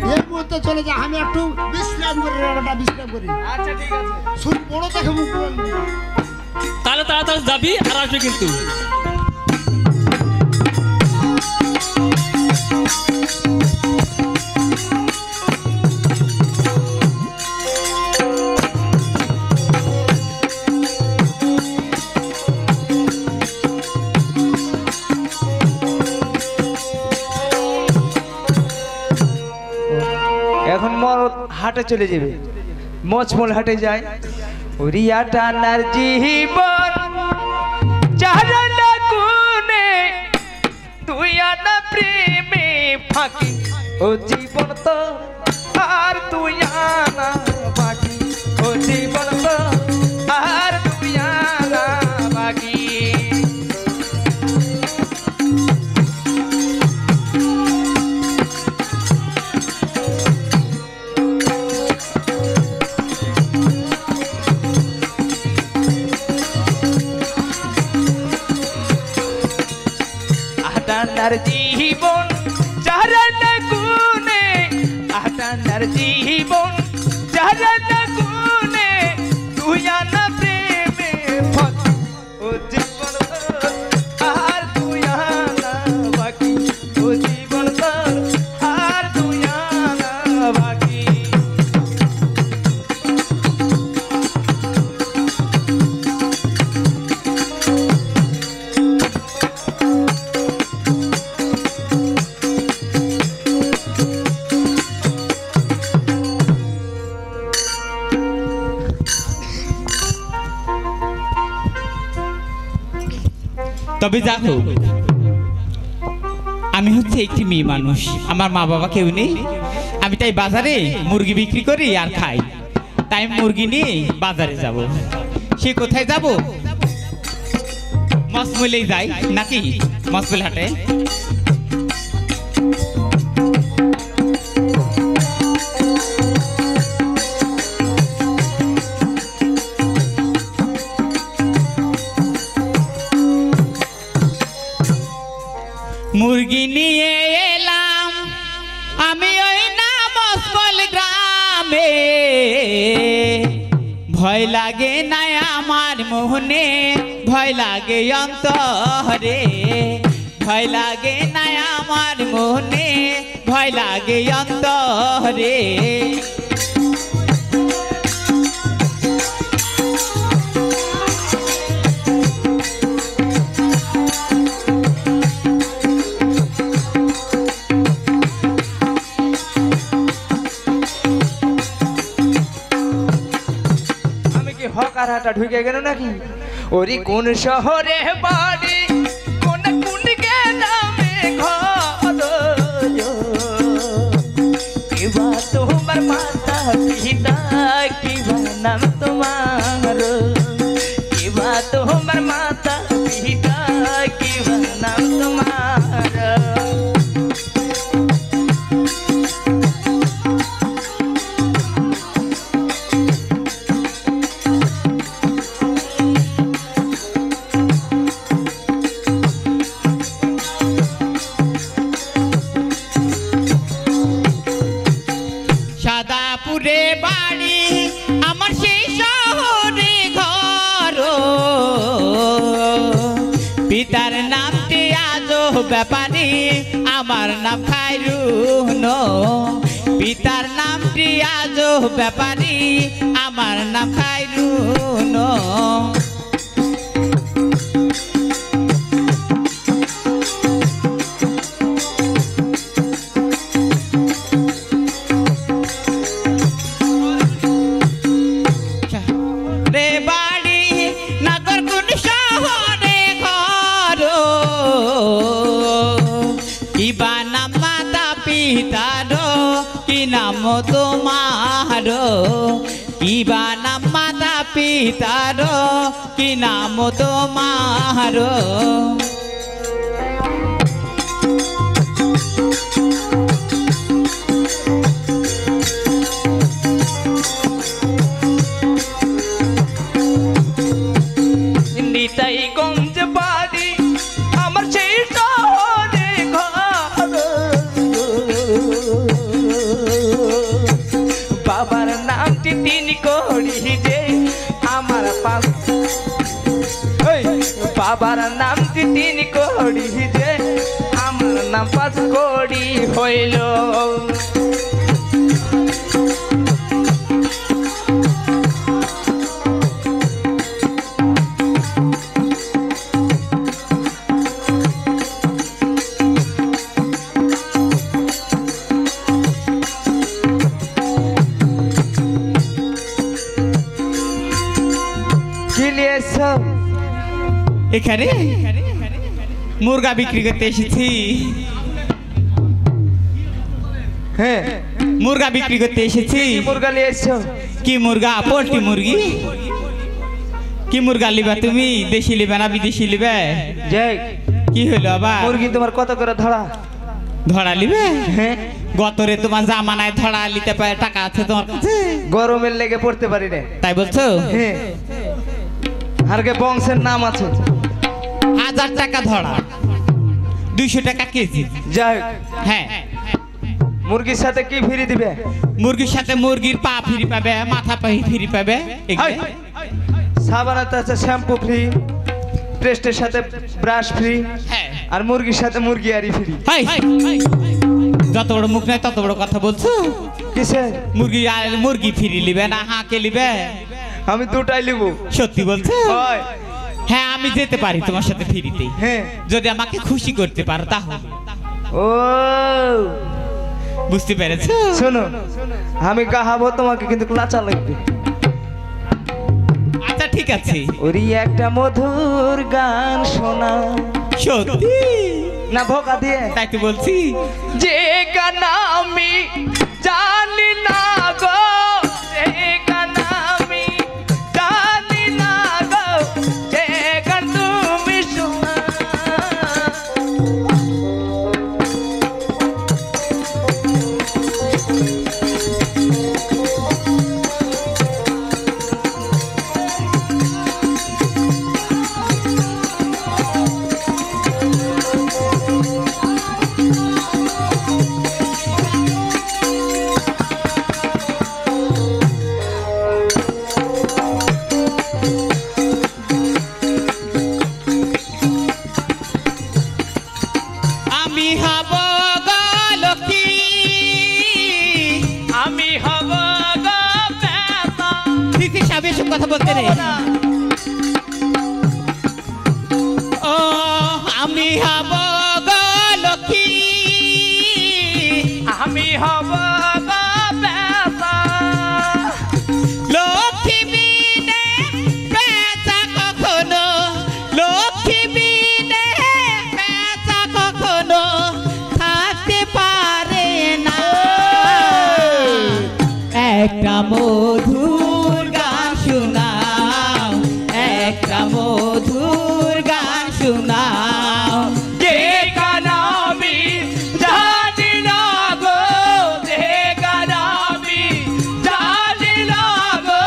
এই মুহূর্তে চলে যা আমি একটু বিশ্রাম করি ব্যাপারটা বিশ্রাম করি আচ্ছা ঠিক আছে। শুন বড় দেখে মুখ বলবি। তাহলে তাড়াতাড়ি যাবি আর আসবি কিন্তু। এখন মরদ হাটে চলে যাবে মচমল হাটে যায় ওরিয়া টানার জীবন চারণা কোনে তুই আনা প্রেমে ফাঁকি ও জীবন তো আর তুই আনা বাকি ও জীবন তো আর তুই আনা বাকি। আটানার জীবন চারণা কোনে আটানার জীবন চারণা কোনে তুই আনা প্রেমে ফাঁকি ও জীবন আর তুই আনা বাকি ও জীবন আর তুই আনা বাকি। তবে দেখো আমি হচ্ছে একটি মেয়ে মানুষ, আমার মা বাবা কেউ নেই, আমি তাই বাজারে মুরগি বিক্রি করি আর খাই। তাই মুরগি নিয়ে বাজারে যাব। সে কোথায় যাব? মসমলেই যাই নাকি মসমল হাটে। মুরগি নিয়ে এলাম আমি ওই না মসমল গ্রামে, ভয় লাগে না আমার মোহনে, ভয় লাগে অন্তরে, ভয় লাগে না আমার মোহনে, ভয় লাগে অন্তরে। হকারহাটা ঢুকে গেল নাকি? ওরি কোন শহরে বাড়ি কোন কোন গ্রামে ঘর, কিবা তোমার মাতা পিতা কিবা নাম তোমার, কিবা তোমার মাতা পিতা কিবা নাম তোমার। ব্যাপারী আমার নাম খায়রুন পিতার নামটি আজো ব্যাপারী আমার নাম খায়রুন রে বাড়ি নাগরকুন শহরে ঘর কিবা নাম মাতা পিতার কি নাম তোমার কিবা নাম মাতা পিতার কি নাম তোমার নিতাই গঞ্জ বাড়ি আমার সেই শহরে ঘর বাবার নামটি তিনি করি যে আমার পাশ বাবার নামটি তিনি করি যে আমার নাম পাঁচ করি হইল এখানে মুরগা বিক্রি করতে এসেছি হ্যাঁ মুরগা বিক্রি করতে এসেছি মুরগা নিয়ে এসছো কি মুরগা পোল্ট্রি মুরগি কি মুরগা লিবা তুমি দেশি লিবা না বিদেশি লিবে যাই কি হইলো আবার মুরগি তোমার কত করে ধরা ধরা লিবে হ্যাঁ গতরে তোমার জামানায় ধরা লিতে পারে টাকা আছে তোমার কাছে গরমের লেগে পড়তে পারি না তাই বলছো হ্যাঁ আর কে বংশের নাম আছে 1000 টাকা ধরা 200 টাকা কেজি যাই হ্যাঁ মুরগির সাথে কি ফ্রি দিবে মুরগির সাথে মুরগির পা ফ্রি পাবে মাথা ফ্রি পাবে সাবান আছে শ্যাম্পু ফ্রি পেস্টের সাথে ব্রাশ ফ্রি হ্যাঁ আর মুরগির সাথে মুরগি আরি ফ্রি যত বড় মুখ নাই তত বড় কথা বলছো কিসে মুরগি ফ্রি লিবে না হাঁকে লিবে আমি দুটাই লিব সত্যি বলছো হয় হ্যাঁ আমি যেতে পারি তোমার সাথে ফ্রিতে হ্যাঁ যদি আমাকে খুশি করতে পারো তাহলে ও বুঝতে পেরেছো শোনো আমি গাহাবো তোমাকে কিন্তু লাচা লাগবে আচ্ছা ঠিক আছে ওরি একটা মধুর গান শোনা সত্যি না ভোকা দিয়ে তাই তো বলছি যে গান আমি জানি না গো যে গান আমি জানি না গো যে গান তুমি শোনা আমি হব গো লক্ষ্মী আমি হব গো বেতা ঠিক হিসাবে এসব কথা বলতে রে ও আমি হব গো লক্ষ্মী আমি হব গো বেতা লক্ষ্মী বিনে বেচা কখনো লক্ষ্মী বিনে বেচা কখনো থাকতে পারে না একটা মধুর গান শোনাও একটা মধুর গান শোনাও যে গান আমি জানি না গো যে গান আমি জানি না গো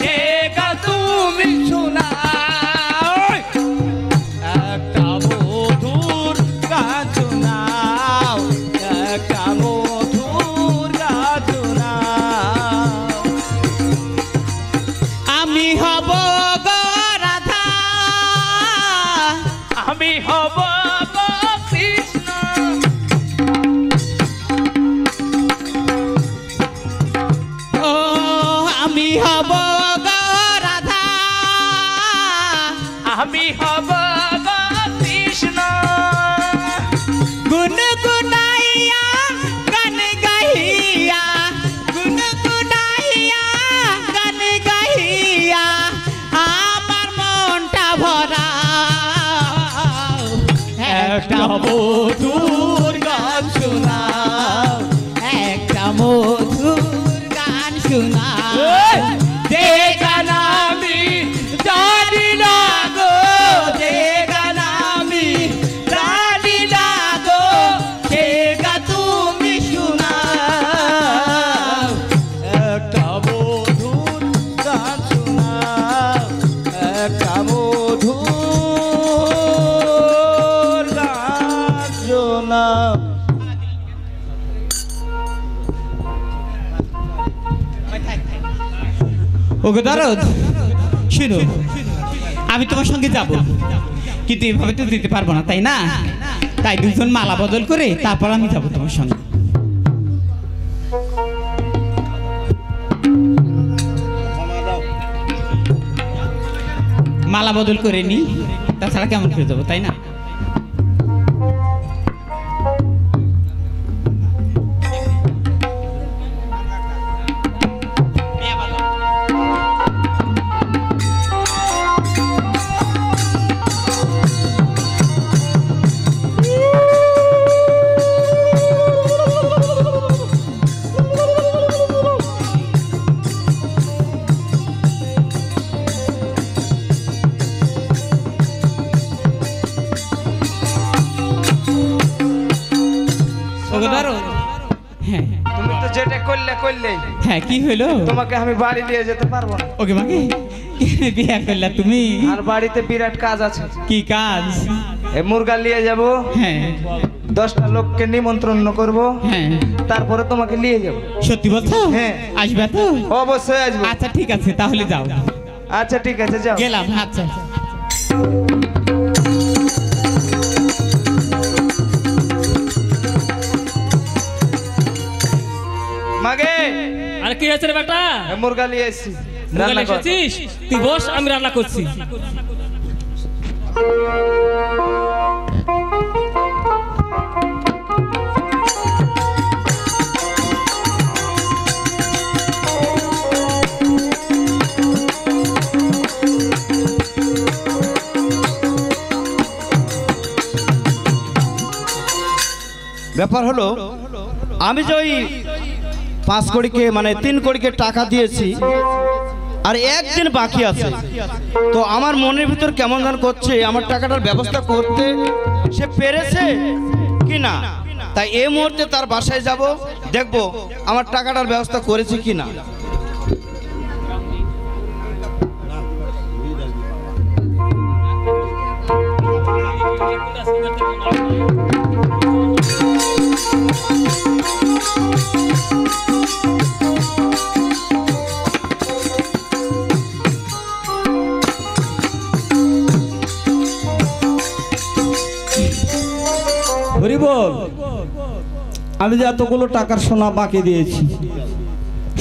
যে গান তুমি শোনাও একটা মধুর গান শোনাও একটা মধুর গান শোনাও আমি হব গো রাধা আমি হব গো আমি হব কৃষ্ণ গুনগুনাইয়া গান গাইয়া গুনগুনাইয়া গান গাইয়া আমার মনটা ভরা একটা মধুর গান শোনাও একটা মধুর গান শোনাও যে গান আমি জানি না গো যে গান আমি জানি না গো সে গান তুমি শোনাও একটা মধুর গান শোনাও একটা মধুর গান শোনাও ওগো দরদ শুনো আমি তোমার সঙ্গে যাব কিন্তু এভাবে তো দিতে পারবো না তাই না তাই দুজন মালা বদল করে তারপর আমি যাব তোমার সঙ্গে মালা বদল করে নি তাছাড়া কেমন করে যাবো তাই না হ্যাঁ তুমি তো যেটা করলে হ্যাঁ কি হলো তোমাকে আমি বাড়ি নিয়ে যেতে পারবো না ওকে মাকে বিয়ে করলা তুমি আর বাড়িতে বিরাট কাজ আছে কি কাজ এই মুরগা নিয়ে যাব হ্যাঁ 10টা লোককে নিমন্ত্রণ করব হ্যাঁ তারপরে তোমাকে নিয়ে যাব সত্যি বলছো হ্যাঁ। আসবে তো অবশ্যই আসবো আচ্ছা ঠিক আছে তাহলে যাও আচ্ছা ঠিক আছে যাও গেলাম আচ্ছা মাগে আর কি হয়েছে রে বেটা এই মুরগা নিয়ে এসেছি মুরগা রান্না কর। এসেছিস তুই বস আমি রান্না করছি ব্যাপার হলো আমি যে ওই 5 কোটিকে মানে 3 কোটিকে টাকা দিয়েছি আর একদিন বাকি আছে তো আমার মনের ভিতর কেমন গান করছে আমার টাকাটার ব্যবস্থা করতে সে পেরেছে কি না তাই এই মুহূর্তে তার বাসায় যাব দেখব আমার টাকাটার ব্যবস্থা করেছে কি না হরি বল আমি যে এতগুলো টাকার সোনা বাকি দিয়েছি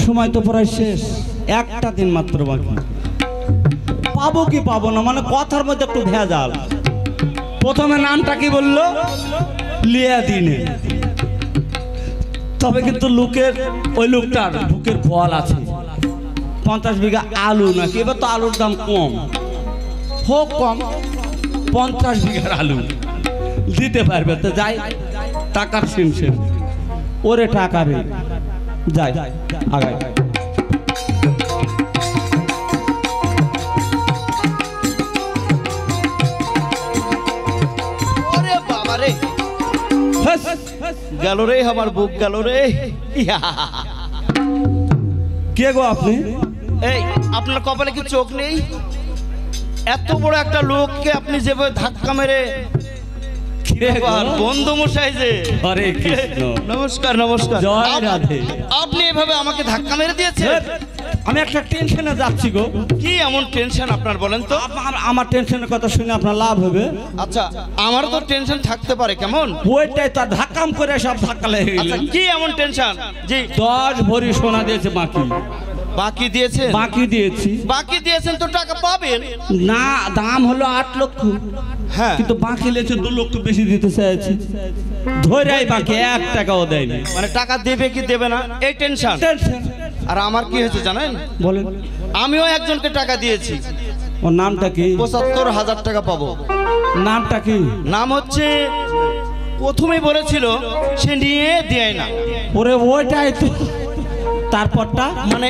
সময় তো প্রায় শেষ একটা দিন মাত্র বাকি পাবো কি পাবো না মানে কথার মধ্যে একটু ভেজাল প্রথমে নামটা কি বললো লিয়া দিনে তবে কিন্তু লোকের ওই লোকটার বুকের ফল আছে 50 বিঘা আলু নাকি এবার তো আলুর দাম কম হোক কম 50 বিঘার আলু দিতে পারবে তো যাই টাকার সিনসেন ওরে টাকা রে যাই আগাই ওরে বাবা রে গেল রে আমার বুক গেল রে কে গো আপনি এই আপনার কপালে কি চোখ নেই এত বড় একটা লোককে আপনি যেভাবে ধাক্কা মেরে বন্ধু মশাই যে হরে কৃষ্ণ নমস্কার নমস্কার জয় রাধে। আপনি এভাবে আমাকে ধাক্কা মেরে দিয়েছেন আমি একটা টেনশনে যাচ্ছি গো কি এমন টেনশন আপনার বলেন তো আমার টেনশনের কথা শুনে আপনার লাভ হবে আচ্ছা আমারও তো টেনশন থাকতে পারে কেমন ওইটাই তার ধাক্কাম করে সব ধাক্কা লেগে গেল আচ্ছা কি এমন টেনশন জি 10 ভরি সোনা দিয়েছে বাকি বাকি দিয়েছেন? বাকি দিয়েছি। বাকি দিয়েছেন তো টাকা পাবেন। না, দাম হলো 8 লক্ষ, হ্যাঁ কিন্তু বাকি লেছে 2 লক্ষ বেশি দিতে চাইছি। ধরেই বাকি 1 টাকাও দেয়নি। মানে টাকা দেবে কি দেবে না এই টেনশন। আর আমার কি হয়েছে জানেন? বলেন। আমিও একজনকে টাকা দিয়েছি, ওর নামটা কি? ৭৫,০০০ টাকা পাবো। নামটা কি? নাম হচ্ছে, প্রথমেই বলেছিল সে নিয়ে দেয় না। ওরে ওইটাই তো। তারপরটা মানে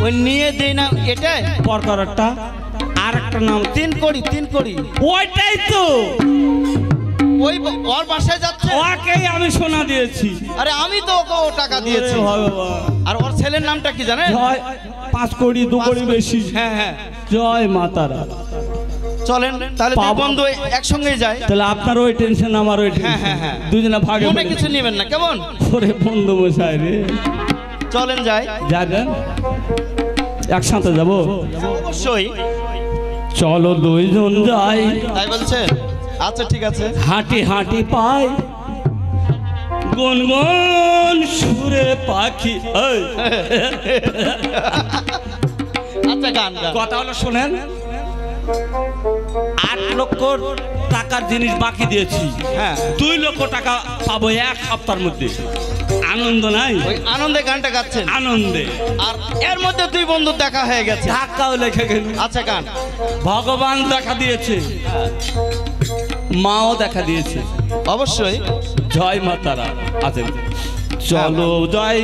ওই নিয়ে দেয় না এটাই পরকারটা। আর একটা নাম 3 কোটি 3 কোটি। ওইটাই তো। ওই ওর বাসায় যাচ্ছে। ওকেই আমি সোনা দিয়েছি। আরে আমি তো ওকে ও টাকা দিয়েছি। ওরে ভগবান। আর ওর ছেলের নামটা কি জানেন? জয় 5 কোটি 2 কোটি বেশি। হ্যাঁ হ্যাঁ। জয় মাতারা। চলেন তাহলে দুই পাবো। বন্ধু একসঙ্গে যাই। তাহলে আপনার ওই টেনশন, আমার ওই হ্যাঁ, হ্যাঁ, টেনশন, হ্যাঁ। দুজনে ভাগে মনে ভাগে। কিছু নেবেন না কেমন? ওরে বন্ধু মশাই রে, চলেন যাই। যাবেন একসাথে যাব? অবশ্যই। চলো দুইজন যাই, তাই বলছেন? আচ্ছা ঠিক আছে। হাঁটি হাঁটি পাই গুনগুন সুরে পাখি। এই, আচ্ছা গান গান। কথা হলো শোনেন, 8 লক্ষ টাকার জিনিস বাকি দিয়েছি। হ্যাঁ 2 লক্ষ টাকা পাবো 1 সপ্তাহের মধ্যে। আনন্দ নাই? ওই আনন্দে গানটা গাচ্ছেন। আনন্দে। আর এর মধ্যে দুই বন্ধু দেখা হয়ে গেছে। ধাক্কাও লেগে গেল। আচ্ছা গান। ভগবান দেখা দিয়েছে, মাও দেখা দিয়েছে। অবশ্যই। জয় মা তারা আছেন। চলো যাই,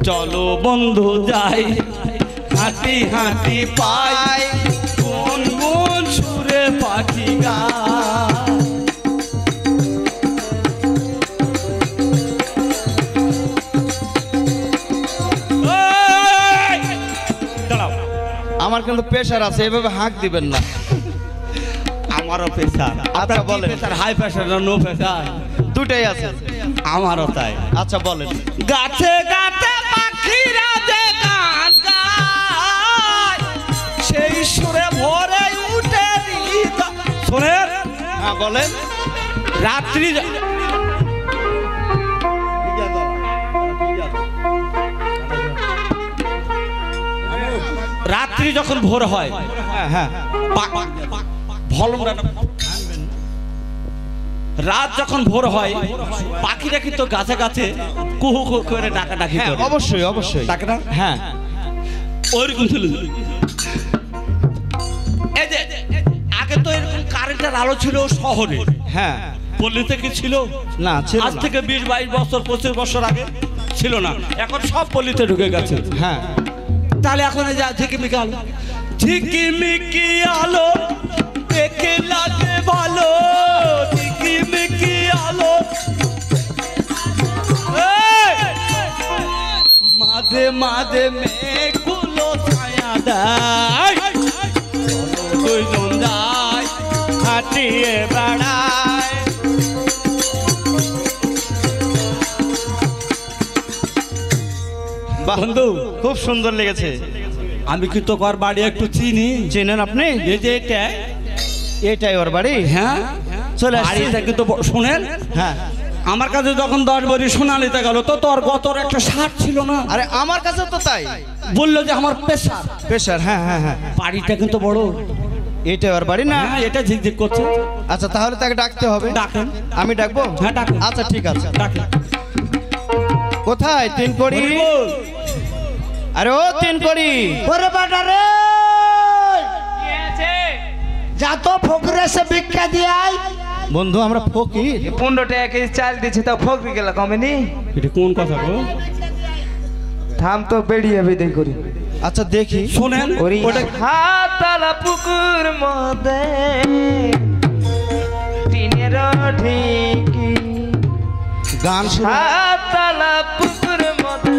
চলো বন্ধু যাই, হাঁটি হাঁটি পাই কোন কোন সুরে পাখি গায়। এই, দাঁড়াও। আমার কিন্তু প্রেশার আছে, এভাবে হাঁক দিবেন না। আমারও প্রেশার। আপনার বলেন। বলেন প্রেশার, হাই প্রেশার না নো প্রেশার? দুটাই আছে। আমারও তাই। আচ্ছা বলেন। গাছে গাছে পাখিরা যে গান গায়, সেই সুরে ভরে উঠে শোনেন। হ্যাঁ বলেন। রাত্রি রাত্রি যখন ভোর হয়, হ্যাঁ হ্যাঁ। রাত যখন ভোর হয়, পাখিরা কিন্তু গাছে গাছে কুহু কুহু করে ডাকাডাকি হ্যাঁ করে। অবশ্যই অবশ্যই। ডাকে না? হ্যাঁ ওইরকম ছিল। এই যে আগে তো এরকম কারেন্টের আলো ছিল শহরে, হ্যাঁ। পল্লীতে কি ছিল? না ছিল আজ না। থেকে 20-22 বছর 25 বছর আগে ছিল না। এখন সব পল্লীতে ঢুকে গেছে। হ্যাঁ তাহলে এখন এই যা ঝিকিমিকি আলো, ঝিকিমিকি আলো দেখে লাগে ভালো, ঝিকিমিকি আলো। এই! মাঝে মাঝে মেঘগুলো ছায়া দেয়, চলো দুইজন যাই, হাঁটিয়ে বেড়ায়। বাহ, বন্ধু, খুব সুন্দর লেগেছে। আমি কি তোর বাড়ি একটু চিনি? চেনেন আপনি? এই যে এটা, এটাই ওর বাড়ি। হ্যাঁ চলে আসছি। বাড়িটা কিন্তু শোনেন, হ্যাঁ। আমার কাছে যখন 10 ভরি সোনা নিতে গেল, তো তোর গতর একটা শার্ট ছিল না? আরে আমার কাছে তো তাই। বললো যে আমার পেশার। প্রেশার। হ্যাঁ হ্যাঁ হ্যাঁ। বাড়িটা কিন্তু বড়। এটাই ওর বাড়ি না? হ্যাঁ, এটা ঝিকঝিক করছে। আচ্ছা তাহলে তাকে ডাকতে হবে। ডাকেন। আমি ডাকবো? হ্যাঁ, ডাকুন। আচ্ছা ঠিক আছে। ডাকেন। কোথায় 3 কোটি? আরে ও 3 কোটি। ওরে বাটা রে, যা তো ফকরে সে ভিক্ষা দিয়ে আয়। বন্ধু আমরা ফকির। 15 টাকা কেজি চাল দিচ্ছে তাও ফকরি গেল কমেনি। এটা কোন কথা গো? থাম তো বেরিয়ে বিদায় করি। আচ্ছা দেখি। শোনেন, ওরে ওটা হাতালা পুকুর মধ্যে টিনের ঢিকি, গান শুরু। হাতালা পুকুর মধ্যে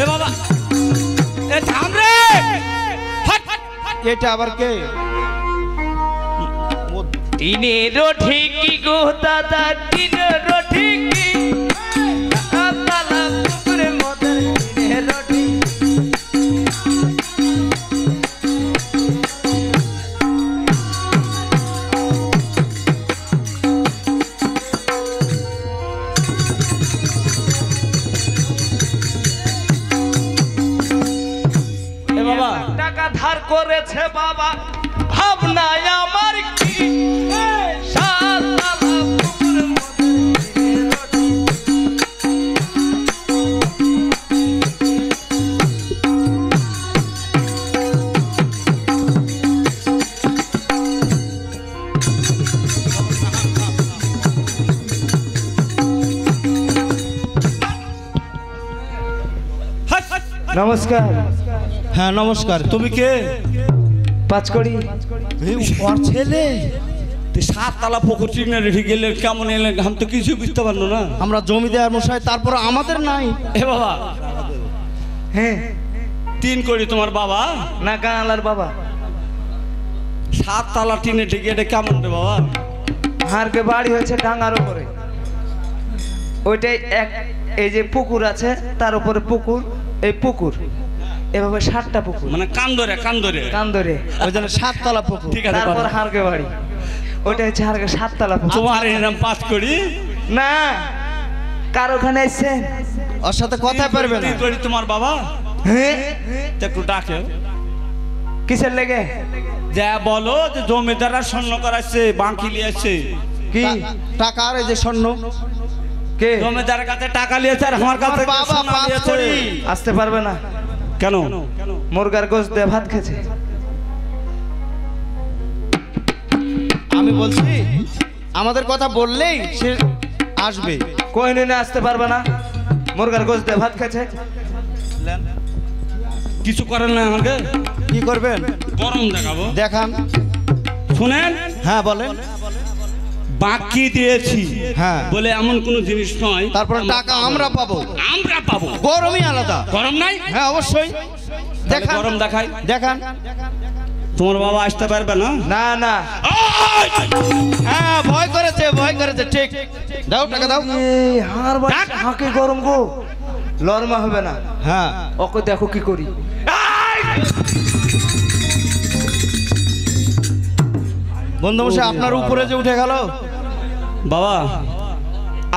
এ বাবা, এ থাম রে। হাট, হাট, হাট। এটা আবার কে? টিনের ঢিকি গো দাদা, টিনের ঢিকি, হাতালা পুকুর মধ্যে টিনের ঢিকি। নমস্কার। হ্যাঁ নমস্কার, তুমি কে? পাঁচ কড়ি। ওর ছেলে সাততলা পুকুর চিনে রেখে গেলে কেমন এলে আমি তো কিছু বুঝতে পারলো না। আমরা জমিদার মশাই, তারপর আমাদের নাই। এ বাবা, হ্যাঁ 3 কোটি তোমার বাবা? না গাঁলার বাবা। সাততলা টিনে ঢেকে এটা কেমন রে বাবা? হারকে বাড়ি হয়েছে ডাঙার উপরে, ওইটাই এক। এই যে পুকুর আছে তার উপরে পুকুর, এই পুকুর এভাবে 7টা পুকুর, মানে কান্দরে কান্দরে কান্দরে ওই জন্য 7তলা পুকুর। ঠিক আছে, তারপর কথা। হারকে বাড়ি, ওইটা হচ্ছে হারকে 7তলা পুকুর। তোমার এরকম 5 কোটি? না কার ওখানে এসছে? ওর সাথে কথা পারবে না। 3 কোটি তোমার বাবা? হ্যাঁ তা একটু ডাকে কিসের লেগে? যা বলো যে জমিদাররা স্বর্ণ করাচ্ছে, বাঁকি লিয়েছে। কি টাকা আর এই যে স্বর্ণ, কে? জমিদারের কাছে টাকা লিয়েছে আর আমার কাছে আমার বাবা সোনা 5 লিয়েছে। কোটি। আসতে পারবে না, কেন? মুরগার গোশত দিয়ে ভাত খেছে। আমি বলছি আমাদের কথা বললেই সে আসবে। কই নিয়ে আসতে পারবে না, মুরগার গোশত দিয়ে ভাত খেছে। কিছু করেন না আমাকে? কি করবেন? গরম দেখাবো। দেখান। শুনেন, হ্যাঁ বলেন। বাকি দিয়েছি হ্যাঁ। বলে এমন কোনো জিনিস নয়। তারপরে টাকা আমরা পাবো, আমরা পাবো। গরমই আলাদা। গরম নাই? হ্যাঁ অবশ্যই। তাহলে দেখান, গরম দেখাই। দেখান। তোমার বাবা আসতে পারবে না? না না হ্যাঁ ভয় করেছে, ভয় করেছে, ঠিক। দাও টাকা দাও। হার বাড়ি হাঁকে গরম গো, লরমা হবে না। হ্যাঁ ওকে দেখো কি করি। বন্ধু মশাই আপনার উপরে যে উঠে গেল। বাবা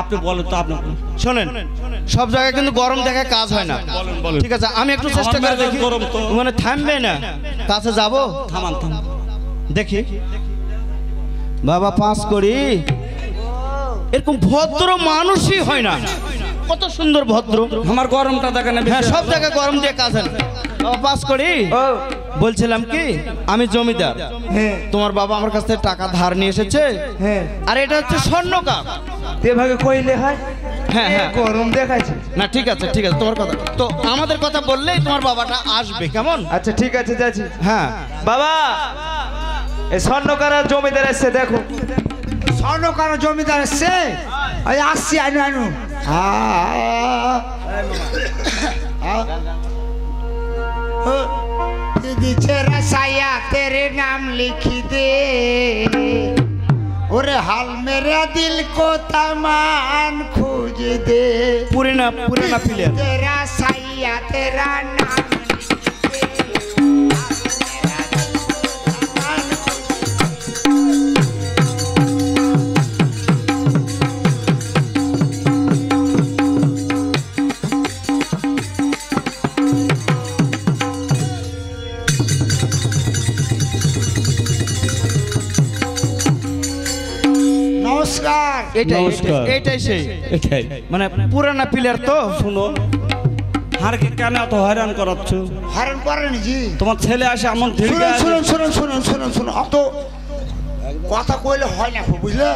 আপনি বলো তো, আপনার শোনেন, সব জায়গায় কিন্তু গরম দেখে কাজ হয় না। বলেন। ঠিক আছে, আমি একটু চেষ্টা আমার করে মেজাজ দেখি। গরম তো। মানে থামবে না, কাছে যাব। থামান থামান। দেখি বাবা 5 কোটি, এরকম ভদ্র মানুষই হয় না। কত সুন্দর ভদ্র। আমার গরমটা দেখেন। হ্যাঁ সব জায়গায় গরম দিয়ে কাজ হয় না। বাবা 5 কোটি। ও বলছিলাম কি, আমি জমিদার। হ্যাঁ তোমার বাবা আমার কাছ থেকে টাকা ধার নিয়ে এসেছে। হ্যাঁ আর এটা হচ্ছে স্বর্ণ কাপ। তে ভাগে কইলে হয়। হ্যাঁ, হ্যাঁ। গরম দেখাচ্ছে। না ঠিক আছে, ঠিক আছে, তোমার কথা তো আমাদের কথা বললেই তোমার বাবাটা আসবে, কেমন? আচ্ছা ঠিক আছে যাচ্ছি। হ্যাঁ বাবা এই স্বর্ণকার আর জমিদার এসছে দেখো। স্বর্ণকার জমিদার এসছে, এই আসছি, আইনু আইনু। দিছে রসায়া তেরে নাম লিখি দে, ওরে হাল মেরা দিল কো তামান খুঁজ দে, পুরানা প্লেয়ার। তেরা সাইয়া তেরা নাম লিখি দে, হাল মেরা দিল কো তামান খুঁজ দে। নমস্কার। নমস্কার। এটাই সেই, এটাই মানে পুরানা প্লেয়ার তো। শুনো, হারকে কেন এত হয়রান করাচ্ছ? হরণ করেন জি। তোমার ছেলে আসে এমন ধীরে শুনুন শুনুন শুনুন শুনুন শুনুন, অত কথা কইলে হয় না, বুঝলে?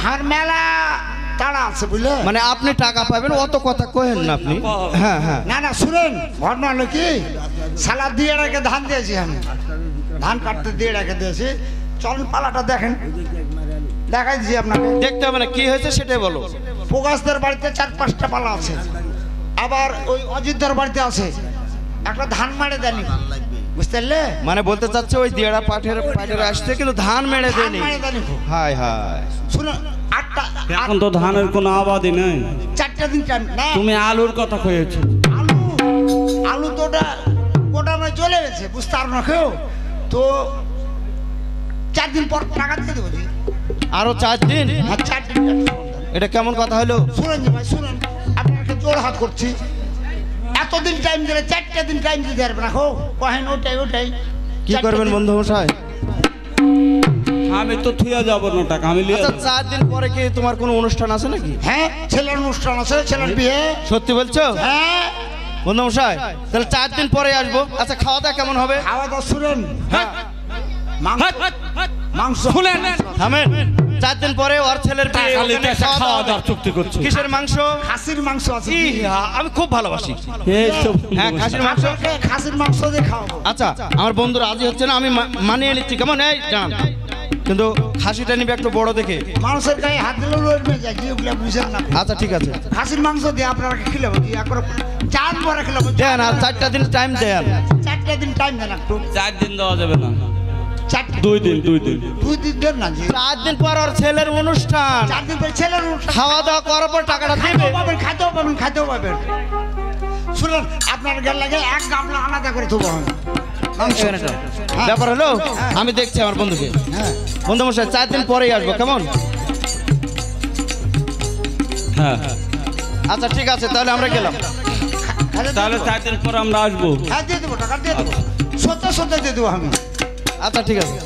হার মেলা তাড়া আছে, বুঝলে? মানে আপনি টাকা পাবেন, অত কথা কহেন না আপনি। হ্যাঁ হ্যাঁ না না শুনেন, ঘটনা হলো কি, সালা দিয়ে রেখে ধান দিয়েছি আমি, ধান কাটতে দিয়ে রেখে দিয়েছি। চলন পালাটা দেখেন, দেখাই দিছি আপনাকে। দেখতে হবে না, কি হয়েছে সেটাই বলো। প্রকাশদের বাড়িতে 4-5টা পালা আছে, আবার ওই অজিতদার বাড়িতে আছে। একটা ধান মারে দেয়নি, বুঝতে পারলে? মানে বলতে চাচ্ছে ওই দিয়াড়া পাঠের আসছে কিন্তু ধান মেরে ধান দেয়নি। মারে দেয়নি। হায় হায়। শুনুন, 8টা এখন তো ধানের কোনো আবাদই নেই। 4টা দিন টাইম না। তুমি আলুর কথা কয়েছো। আলু আলু তো ওটা গোডাউনে চলে গেছে, বুঝতে পারো না কেউ তো। 4 দিন পর টাকা দিয়ে দেবো জি। আরো 4 দিন? হ্যাঁ 4 দিন টাইম। এটা কেমন কথা হলো? শুনুন জি ভাই, শুনুন, আপনাকে জোর হাত করছি। এতদিন টাইম দিলে 4টা দিন টাইম দিতে পারবে না। হোক কহেন ওটাই ওটাই। কি করবেন বন্ধু মশাই? আমি তো থুয়া যাবো না টাকা, আমি লিয়ে আচ্ছা যাবো। 4 দিন পরে কি তোমার কোনো অনুষ্ঠান আছে নাকি? হ্যাঁ ছেলের অনুষ্ঠান আছে, ছেলের বিয়ে। সত্যি বলছো হ্যাঁ বন্ধু মশাই? তাহলে 4 দিন পরে আসবো। আচ্ছা খাওয়া দাওয়া কেমন হবে? খাওয়া দাওয়া শুনেন, হ্যাঁ মাংস মাংস শুনেন, থামেন। 4 দিন পরে ওর ছেলের বিয়ে, টাকা ওখানে নিতে এসে খাওয়া খাওয়া দাওয়া দাওয়ার চুক্তি করছো। কিসের মাংস? খাসির মাংস আছে আমি খুব ভালোবাসি। এইসব হ্যাঁ, খাসির মাংস। আপনাকে খাসির মাংস দিয়ে খাওয়াবো। আচ্ছা, আমার বন্ধু রাজি হচ্ছে না, আমি মানিয়ে নিচ্ছি, কেমন? এই জান, কিন্তু খাসিটা নিবে একটু বড় দেখে। মানুষের গায়ে হাত দিলেও লড়বে যায়, কি ওগুলো বুঝেন না। আচ্ছা ঠিক আছে, খাসির মাংস দিয়ে আপনারা খেলাবো, কি একবার 4 পরে খেলাবো। দেন আর 4টা দিন টাইম দেন। 4টা দিন টাইম দেন একটু। 4 দিন দেওয়া যাবে না, 2 2 দিন 2 দিন দেন না জি। 4 দিন পর ওর ছেলের অনুষ্ঠান, 4 দিন পরে ছেলের অনুষ্ঠান। খাওয়া দাওয়া করার পর টাকাটা দিবে। খাইতেও পাবেন। শুনুন, আপনার গাল লাগে 1 গামলা আলাদা করে থবো আমি। এখানে তো ব্যাপার হলো, আমি দেখছি আমার বন্ধুকে। হ্যাঁ, বন্ধু মশাই 4 দিন পরেই আসবো, কেমন? হ্যাঁ, আচ্ছা ঠিক আছে, তাহলে আমরা গেলাম। তাহলে 4 দিন পর আমরা আসবো। হ্যাঁ, দিয়ে দেবো, টাকা দিয়ে দেবো, সত্যি দিয়ে দেবো আমি। আচ্ছা ঠিক আছে।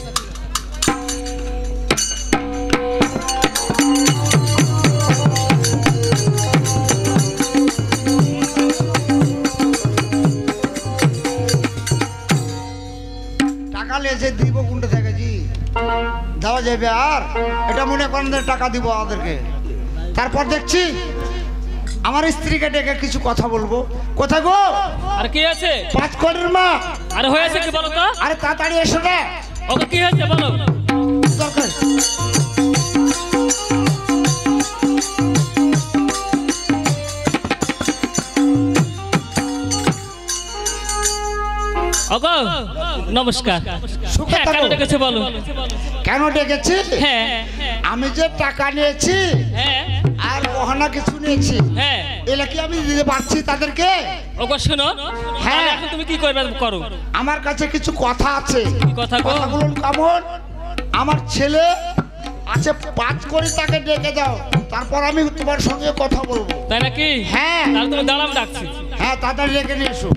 টাকা লেছে দিব কোনটা থেকে জি দেওয়া যাবে? আর এটা মনে করেন যে টাকা দিব আমাদেরকে। তারপর দেখছি আমার স্ত্রীকে ডেকে কিছু কথা বলবো। কোথায় গো? আর কি আছে? 5 কোটির মা। আরে হয়েছে কি বলো তো? আরে তাড়াতাড়ি এসো না, ওকে কি হয়েছে বলো? দরকার। ওগো নমস্কার। সুখে হ্যাঁ, কেন থাকো। ডেকেছে বলো? কেন ডেকেছি? হ্যাঁ আমি যে টাকা নিয়েছি হ্যাঁ আর গহনা কিছু নিয়েছি, হ্যাঁ। এগুলা কি আমি দিতে পারছি তাদেরকে? ওগো শোনো, হ্যাঁ। তাহলে এখন তুমি কি করবে করো? আমার কাছে কিছু কথা আছে। কি কথা গো? কথাগুলো কেমন? আমার ছেলে আছে 5 কোটি, তাকে ডেকে দাও, তারপর আমি তোমার সঙ্গে কথা বলবো। তাই নাকি? হ্যাঁ। তাহলে তুমি দাঁড়াম ডাকছি। হ্যাঁ, তাড়াতাড়ি ডেকে নিয়ে এসো।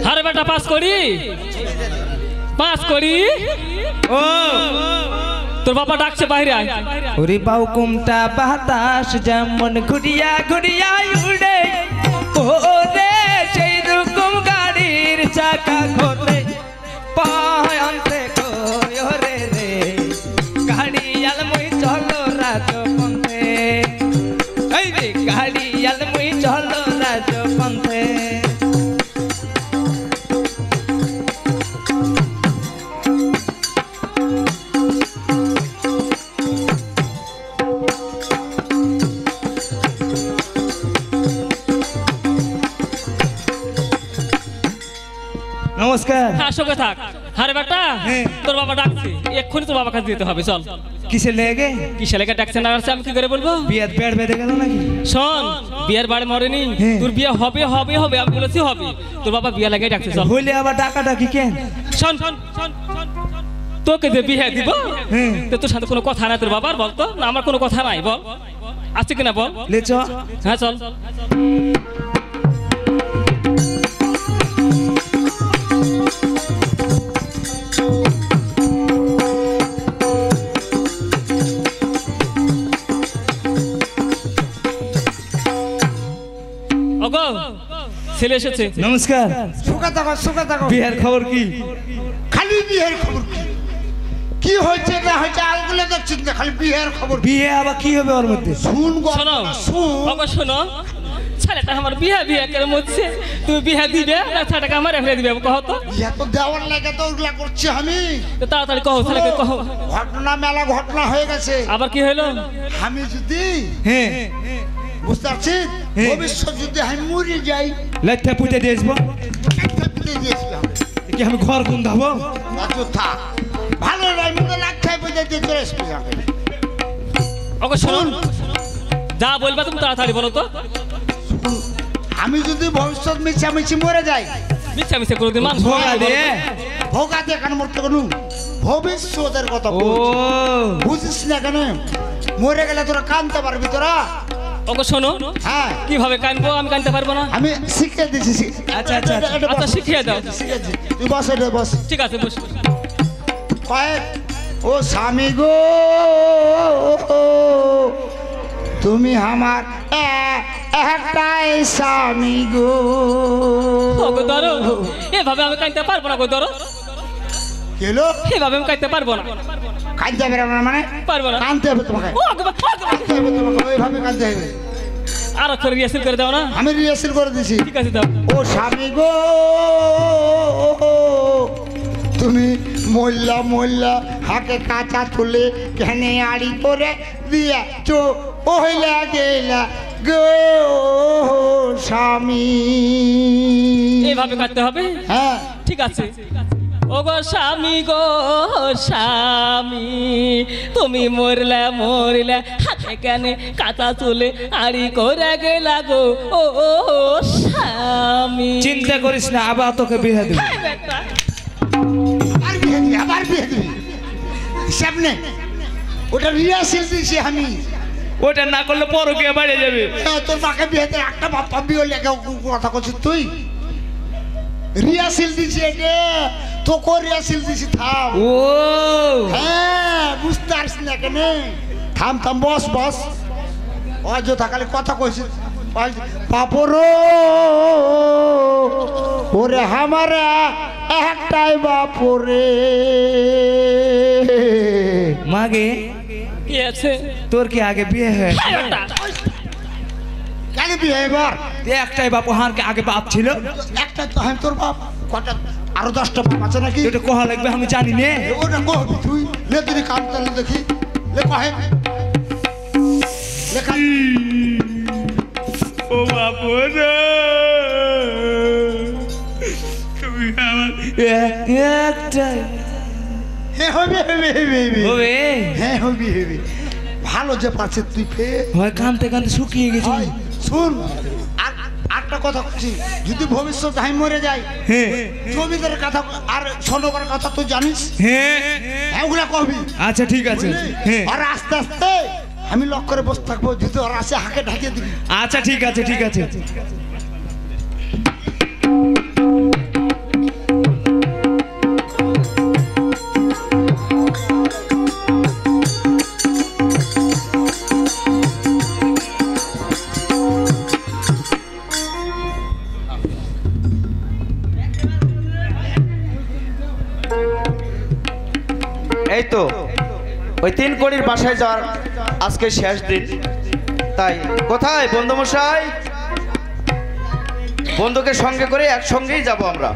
আরে বেটা 5 করি, 5 করি। ও তোর বাবা ডাকছে, বাইরে আয়। ওরে বাউ কুমটা বাতাস যেমন ঘুরিয়া ঘুরিয়া উড়ে, ওরে সেই রকম গাড়ির চাকা ঘোরে পায় অন্তে কই ওরে রে, গাড়ি আলমই চলো রাজপন্থে, এই রে গাড়ি আলমই চলো রাজপন্থে। নমস্কার। হ্যাঁ, সঙ্গে থাক। আরে বেটা, তোর বাবা ডাকছে, এক্ষুনি তোর বাবা কাছে যেতে হবে, চল। কিসে লেগে? কিসে লেগে ডাকছে না ডাকছে আমি কি করে বলবো? বিয়ার পেট বেঁধে গেল নাকি? শোন, বিয়ের বাড়ি মরেনি, হ্যাঁ। তোর বিয়ে হবে হবে হবে, আমি বলেছি হবে। তোর বাবা বিয়ে লাগে ডাকছে, চল। হইলে আবার টাকাটা কি কেন? শোন, তোকে যে বিয়ে দিব, হ্যাঁ। তো তোর সাথে কোনো কথা নাই তোর বাবার, বল তো? না আমার কোনো কথা নাই, বল আছে কিনা বল। লে চ। হ্যাঁ চল। ওগো ছেলে এসেছে। নমস্কার। সুখে থাকো। বিয়ের খবর কি? খালি বিয়ের খবর কি? কি হয়েছে না হয়েছে আলগুলো দেখছিস না, খালি বিয়ের খবর। বিয়ে আবার কি হবে ওর মধ্যে? শুন গো, শোনো শুন। ওগো শোনো, ছেলেটা আমার বিয়ে বিয়ে করে মরছে, তুমি বিয়ে দিবে না ছেলেটাকে আমার রেখে দিবে কহ তো? বিয়ে তো দেওয়ার লাগে তো ওগুলা করছি আমি। তো তাড়াতাড়ি কহ, ছেলেকে কহ। ঘটনা মেলা ঘটনা হয়ে গেছে। আবার কি হইলো? আমি যদি হ্যাঁ বুঝতে পারছিস, হ্যাঁ। ভবিষ্যৎ যদি আমি মরে যাই, লাইটটা পুঁতে দিয়ে আসবো। একটা পুঁতে দিয়েছিলাম। কি আমি ঘর কোন ধাবো? আচ্ছা থাক, ভালো নয়, মুখে লাক্ষায় পুঁতে দিয়ে চলে আসবি আমাকে। ওগো শোন, যা বলবা তুমি তাড়াতাড়ি বলো তো। আমি যদি ভবিষ্যৎ মিছামিছি মরে যাই, মিথ্যা মিথ্যা কোনোদিন মানুষ ভোগা হয় না, দিয়ে। ভোগা দিয়ে কেন মরতে কেন? ভবিষ্যতের কথা ও বলছি। বুঝিস না কেন? মরে গেলে তোরা কানতে পারবি তোরা? ওগো শোনো, হ্যাঁ, কিভাবে কানবো? আমি কানতে পারবো না। আমি শিখিয়ে দিচ্ছি। আচ্ছা, আচ্ছা, আচ্ছা। আচ্ছা, শিখিয়ে দাও। শিখেছি, তুই বস, এটা বস। ঠিক আছে বস। কয়েক ও স্বামী গো, তুমি আমার একটাই স্বামী গো। ওগো ধরো, এভাবে আমি কাঁদতে পারবো না গো ধরো, কেলো এভাবে আমি কাঁদতে পারবো না, কাঁদতে হবে না মানে? পারবো না। কাঁদতে হবে তোমাকে, ওগো বা- ওগো বা- কাঁদতে হবে তোমাকে, ওইভাবে কাঁদতে হবে। আর করে রিহার্সেল করে দাও না। আমি রিহার্সেল করে দিছি। ঠিক আছে দাও। ও স্বামী গো, তুমি মোল্লা মোল্লা হাতে কাঁচা তুলে কেনে আড়ি করে দিয়া চো ওইলা গেলা গো স্বামী। এইভাবে কাঁদতে হবে? হ্যাঁ ঠিক আছে। ওগো স্বামী গো স্বামী, তুমি মরলে মরলে হাতে কানে কাঁচা চুলে আড়ি করে গেলা গো ও স্বামী। চিন্তা করিস না, আবার তোকে বিয়ে দেবো। এই বেটা, আবার বিয়ে দিবি, আবার বিয়ে দিবি, হিসাব নেই। ওটা রিহার্সেল দিয়েছি আমি। ওটা না করলে পরকে বাড়ে যাবে। তোর মাকে বিয়ে দিয়ে একটা বাপ্পা বিয়ে লেগে কথা করছিস তুই। রিহার্সেল দিয়েছি এটা, তোকে রিহার্সেল দিয়েছি, থাম। ও হ্যাঁ বুঝতে পারছি না কেন, থাম থাম, বস বস। অযোধ্যা খালি কথা কইছিস। বাপর ওরে আমারা একটাই বাপরে। মাগে কি আছে? তোর কি আগে বিয়ে হয়? এই বেটা, কেন বিয়ে এবার? একটাই বাপ, হারকে আগে বাপ ছিল। একটা তো হ্যাঁ তোর বাপ, কটা আরো 10টা বাপ আছে নাকি? ওটা কোহা লাগবে আমি জানি নে। ওটা কহবি তুই, লে তুই কান তাহলে দেখি, লে কহে লেখা। ও বাপু তুমি আমার একটাই হ্যাঁ হবে হবে হবে হবে। হবে। হ্যাঁ হবি হবি, ভালো যে পারছে তুই ফের। হয় কানতে কানতে শুকিয়ে গেছি। হয়, শুন আর একটা কথা বলছি, যদি ভবিষ্যৎ আমি মরে যাই, হ্যাঁ জমিদারের কথা আর সোনকার কথা তুই জানিস, হ্যাঁ হ্যাঁ ওগুলা কবি। আচ্ছা ঠিক আছে। হ্যাঁ আর আস্তে আস্তে আমি লক করে বসে থাকবো, যদি ওর আসে হাঁকে ঢাকিয়ে দিবি। আচ্ছা ঠিক আছে ঠিক আছে। এই তো ওই 3 কোটির বাসায় যাওয়ার আজকে শেষ দিন, তাই কোথায় বন্ধুমশাই? বন্ধুকে সঙ্গে করে একসঙ্গেই যাব আমরা।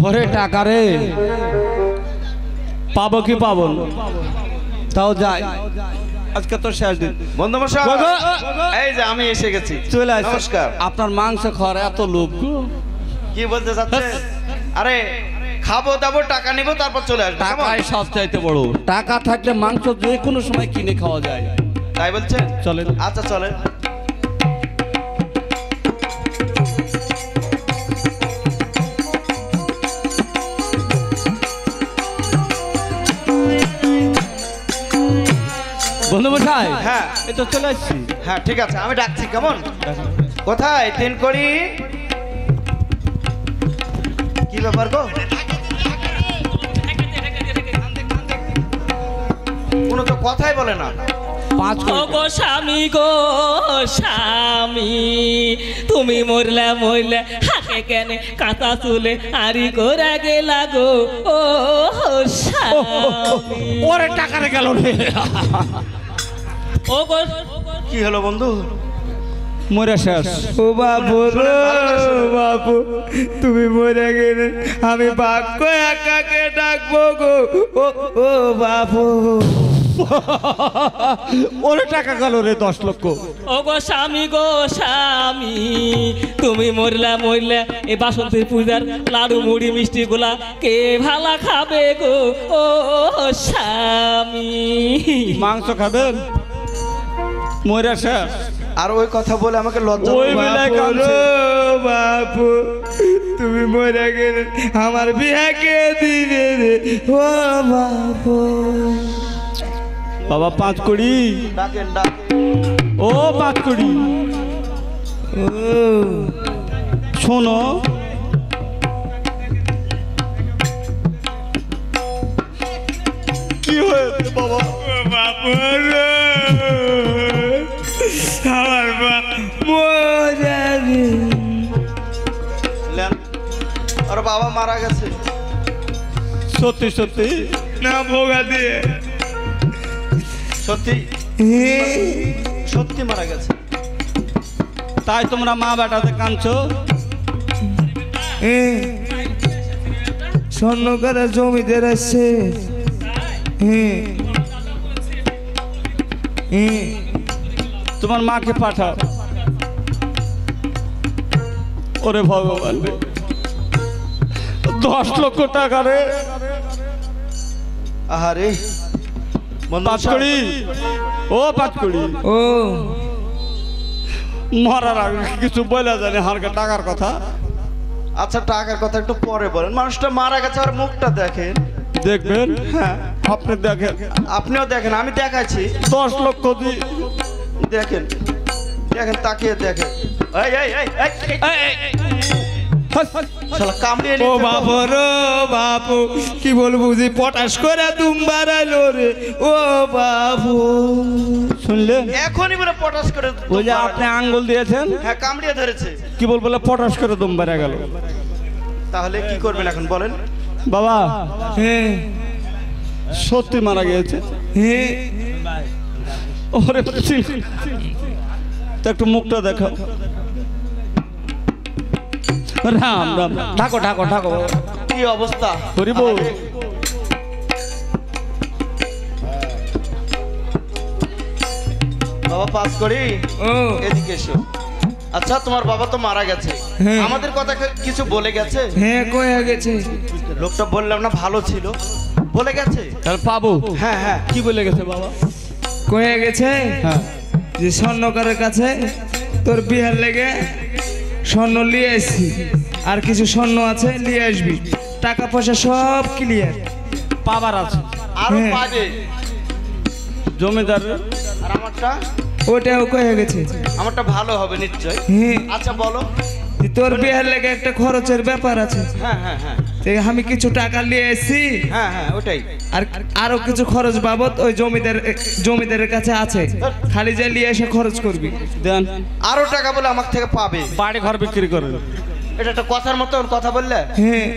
ওরে টাকা রে, পাবো কি পাবো না? তাও যাই, আজকে তো শেষ দিন। বন্ধুমশাই বাবা! এই যে আমি এসে গেছি, চলে আসছে। নমস্কার। আপনার মাংস খাওয়ার এত লোভ গো। কি বলতে চাচ্ছে? আরে খাবো দাবো, টাকা নিব, তারপর চলে আসবো, কেমন? টাকাই সব চাইতে বড়। টাকা থাকলে মাংস যে কোনো সময় কিনে খাওয়া যায়। তাই বলছেন? চলেন। আচ্ছা চলেন। বন্ধু মশাই, হ্যাঁ। এই তো চলে আসছি। হ্যাঁ ঠিক আছে, আমি ডাকছি, কেমন? কোথায় 3 কোটি? কি ব্যাপার গো? কোনো তো কথাই বলে না। 5 ও কোটি। গো স্বামী গো স্বামী, তুমি মরলে মরলে হাতে কেনে কাঁচা চুলে আড়ি করে গেলা গো ও স্বামী। ওরে টাকা রে গেল রে। ও গো কি হলো বন্ধু? মরে শেষ। ও বাপু রে বাপু, তুমি মরে গেলে আমি বাক্য একাকে ডাকবো গো। ও ও বাপু, ওরে টাকা গেল রে 10 লক্ষ। ও গো স্বামী গো স্বামী, তুমি মরলে মরলে এই বাসন্তী পূজার লাড়ু মুড়ি মিষ্টি গুলা কে ভালা খাবে গো ও স্বামী। মাংস খাবেন? মরে শেষ। আর ওই কথা বলে আমাকে লজ্জা ওই লাগবে। বেলায় বাপু কাঁদছে। রে বাপু, তুমি মরে গেলে আমার বিয়ে কে দিবে রে? ও বাপু, বাবা 5 কোটি। ডাকেন ডাকেন। ও 5 কোটি, ও শোনো গেছে বাবা। আমার মরে লেন, ওর বাবা মারা গেছে। সত্যি সত্যি না ভোগা দিয়ে সত্যি সত্যি মারা গেছে। তাই তোমরা মা বেটাতে কাঁদছো? স্বর্ণকারের জমিদের আছে। তোমার মাকে পাঠাও। ওরে ভগবান রে, 10 লক্ষ টাকা রে। আহারে পাঁচকড়ি, ও পাঁচকড়ি, ও মরার আগে কিছু বলে জানি হারকে টাকার কথা? আচ্ছা টাকার কথা একটু পরে বলেন, মানুষটা মারা গেছে আর মুখটা দেখেন। দেখবেন? হ্যাঁ আপনি দেখেন, আপনিও দেখেন, আমি দেখাচ্ছি। 10 লক্ষ দিয়ে দেখেন দেখেন, তাকিয়ে দেখেন। এই এই এই এই, শালা কামড়িয়ে ও নিচ্ছে তো। বাবু রে বাবু, কি বলবো যে পটাশ করে দুম বাড়াইলো রে। ও বাবু শুনলেন? এখনই বলে পটাশ করে ওই যে আপনি আঙ্গুল দিয়েছেন, হ্যাঁ কামড়িয়ে ধরেছে। কি বলে পটাশ করে দম বেড়ে গেল। তাহলে কি করবেন এখন বলেন? বাবা হ্যাঁ সত্যি মারা গিয়েছে। হ্যাঁ ওরে তো একটু মুখটা দেখাও। রাম রাম, ঢাকো ঢাকো ঢাকো। কি অবস্থা হরিব। আহারে। বাবা পাস করি, ও এদিকে এসো। আচ্ছা তোমার বাবা তো মারা গেছে, হ্যাঁ। আমাদের কথা কিছু বলে গেছে? হ্যাঁ কয়ে গেছে। লোকটা বললাম না ভালো ছিল, বলে গেছে। তাহলে পাবো? হ্যাঁ হ্যাঁ কি বলে গেছে বাবা? কয়ে গেছে হ্যাঁ, যে স্বর্ণকারের কাছে তোর বিহার লেগে স্বর্ণ নিয়ে আসছি, আর কিছু স্বর্ণ আছে নিয়ে আসবি, টাকা পয়সা সব ক্লিয়ার। পাবার আছে। আরো হ্যাঁ। পাবে। জমিদার আর আমারটা? ওটাও কয়ে গেছে। আমারটা ভালো হবে নিশ্চয়। হ্যাঁ আচ্ছা বলো। যে তোর বিহার লেগে একটা খরচের ব্যাপার আছে, হ্যাঁ হ্যাঁ হ্যাঁ তো আমি কিছু টাকা নিয়ে এসছি, হ্যাঁ হ্যাঁ ওটাই। আর আরো কিছু খরচ বাবদ ওই জমিদারের কাছে আছে, খালি যে নিয়ে এসে খরচ করবি। দেন। আরো টাকা বলে আমার থেকে পাবে। বাড়ি ঘর বিক্রি করে। এটা একটা কথার মতো কথা বললে। হ্যাঁ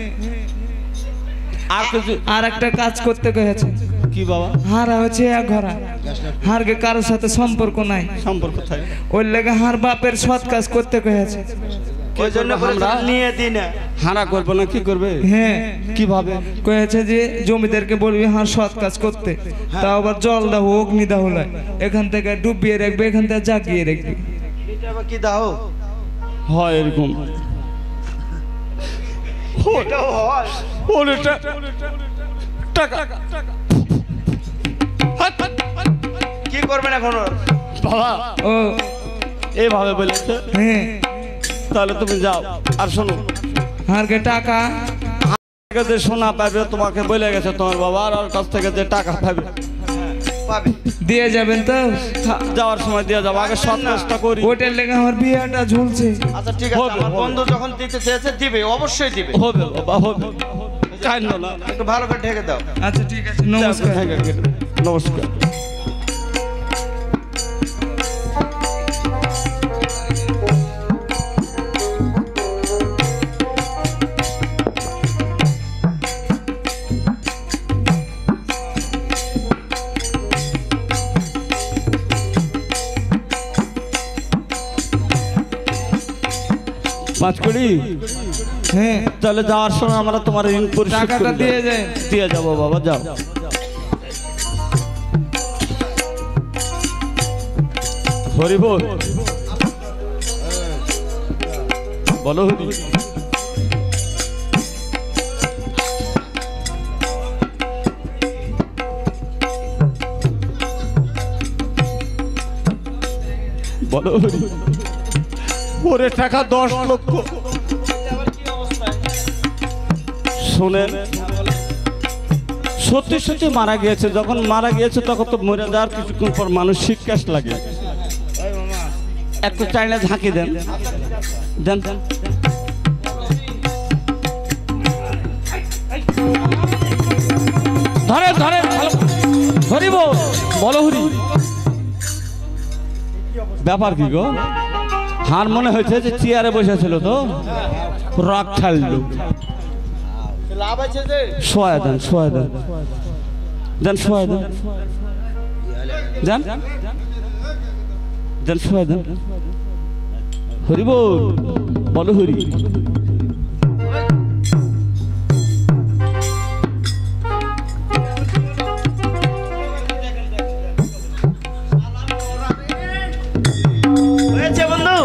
আর কিছু? আর একটা কাজ করতে কয়েছে। কি বাবা? হারা হচ্ছে এক ঘরা, হারকে কারোর সাথে সম্পর্ক নাই, সম্পর্ক থাকে। ওই লেগে হার বাপের সৎ কাজ করতে কয়েছে। ওই জন্য আমরা নিয়ে দিই না। হারা করবো না, কি করবে? হ্যাঁ কিভাবে? কয়েছে যে জমিদারকে বলবি হার সৎ কাজ করতে, তাও আবার জল দাও অগ্নি দাও হলাই, এখান থেকে ডুবিয়ে রাখবে, এখান থেকে জাগিয়ে রাখবি। এটা আবার কি দাও? হয় এরকম। এটাও হয়। ওরে টাকা কি করবেন এখন ওর? বাবা ও এইভাবে বলেছে। হ্যাঁ তাহলে তুমি যাও। আর শোনো, হারকে টাকা থেকে যে সোনা পাবে তোমাকে বলে গেছে তোমার বাবা, আর ওর কাছ থেকে যে টাকা পাবে পাবে। দিয়ে যাবেন তো? যাওয়ার সময় দিয়ে যাবো। আগে সৎ কাজটা করি। ওটার লেগে আমার বিয়েটা ঝুলছে। আচ্ছা ঠিক আছে, হবে, আমার হবে। বন্ধু যখন দিতে চেয়েছে দিবে, অবশ্যই দিবে। হবে বাবা, হবে। কান্দ না। একটু ভালো করে ঢেকে দাও। আচ্ছা ঠিক আছে, নমস্কার। নমস্কার। পাঁচ কোটি। হ্যাঁ তাহলে যাওয়ার সময় আমরা তোমার ঋণ পরিশোধ টাকাটা করে দিয়ে দেব। যায়। দিয়ে যাবো বাবা, যাও। হরি বল। বলো হরি। বলো হরি। ওরে টাকা 10 লক্ষ। শোনেন, সত্যি সত্যি মারা গিয়েছে। যখন মারা গিয়েছে তখন তো মরে যাওয়ার কিছুক্ষণ পর মানুষ শিক্ষাস লাগে। একটু চাইলে ঝাঁকি দেন, দেন। ধরে ধরে হরিব বলো হরি ব্যাপার কি গো হার মনে হয়েছে যে চেয়ারে বসেছিল তো রক ঠাললো লাভ আছে যে শোয়া দেন শোয়া দেন দেন শোয়া দেন দেন দেন শোয়া দেন হরি বল বলো হরি হয়েছে বন্ধু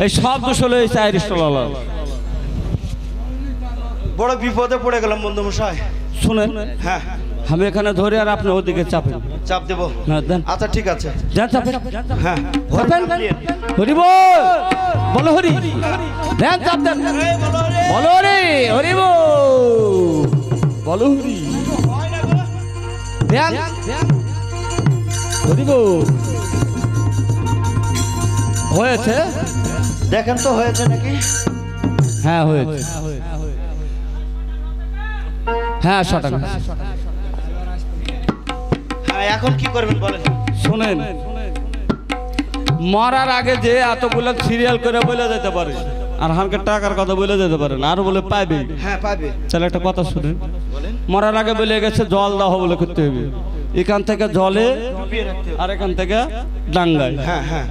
এই সব দোষ হলো এই চায়ের স্টল বড় বিপদে পড়ে গেলাম বন্ধু মশাই শুনেন হ্যাঁ আমি এখানে ধরে আর আপনি ওদিকে চাপেন চাপ দেবো না দেন আচ্ছা ঠিক আছে দেন চাপেন হ্যাঁ চাপেন হরি বল বলো হরি দেন চাপ দেন বলো রে হরি বল বলো হরি দেন হরি বল হয়েছে দেখেন তো হয়েছে নাকি হ্যাঁ হয়েছে হ্যাঁ 100 টাকা হ্যাঁ এখন কি করবেন বলেন শোনেন মরার আগে যে এতগুলো সিরিয়াল করে বলে যেতে পারে আর হালকা টাকার কথা বলে যেতে পারেন আর বলে পাইবে হ্যাঁ পাবে তাহলে একটা কথা শুনেন বলেন মরার আগে বলে গেছে জল দাও বলে করতে হবে এখান থেকে জলে ডুবিয়ে রাখতে হবে। আর এখান থেকে ডাঙ্গায় হ্যাঁ হ্যাঁ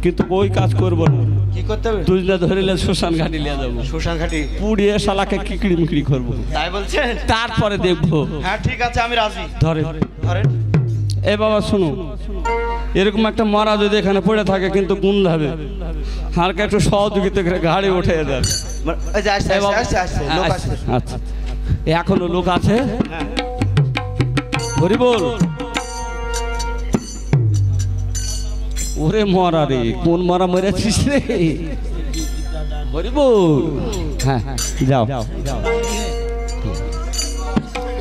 কিন্তু ওই কাজ করবো না কি করতে হবে তুই না ধরিলে শ্মশান ঘাটি নিয়ে যাবো শ্মশান ঘাটি পুড়িয়ে শালাকে কিকড়ি মিকড়ি করবো তাই বলছেন তারপরে দেখবো হ্যাঁ ঠিক আছে আমি রাজি ধরে ধরেন এ বাবা শুনো এরকম একটা মরা যদি এখানে পড়ে থাকে কিন্তু গুণ হবে হালকা একটু সহযোগিতা করে গাড়ি উঠে দেন এই যে আসছে এ বাবা, আসছে আসছে লোক আসছে আচ্ছা এখনো লোক আছে হ্যাঁ হরি বল ওরে মরা রে কোন মরা মরেছিস রে হরি বল হ্যাঁ যাও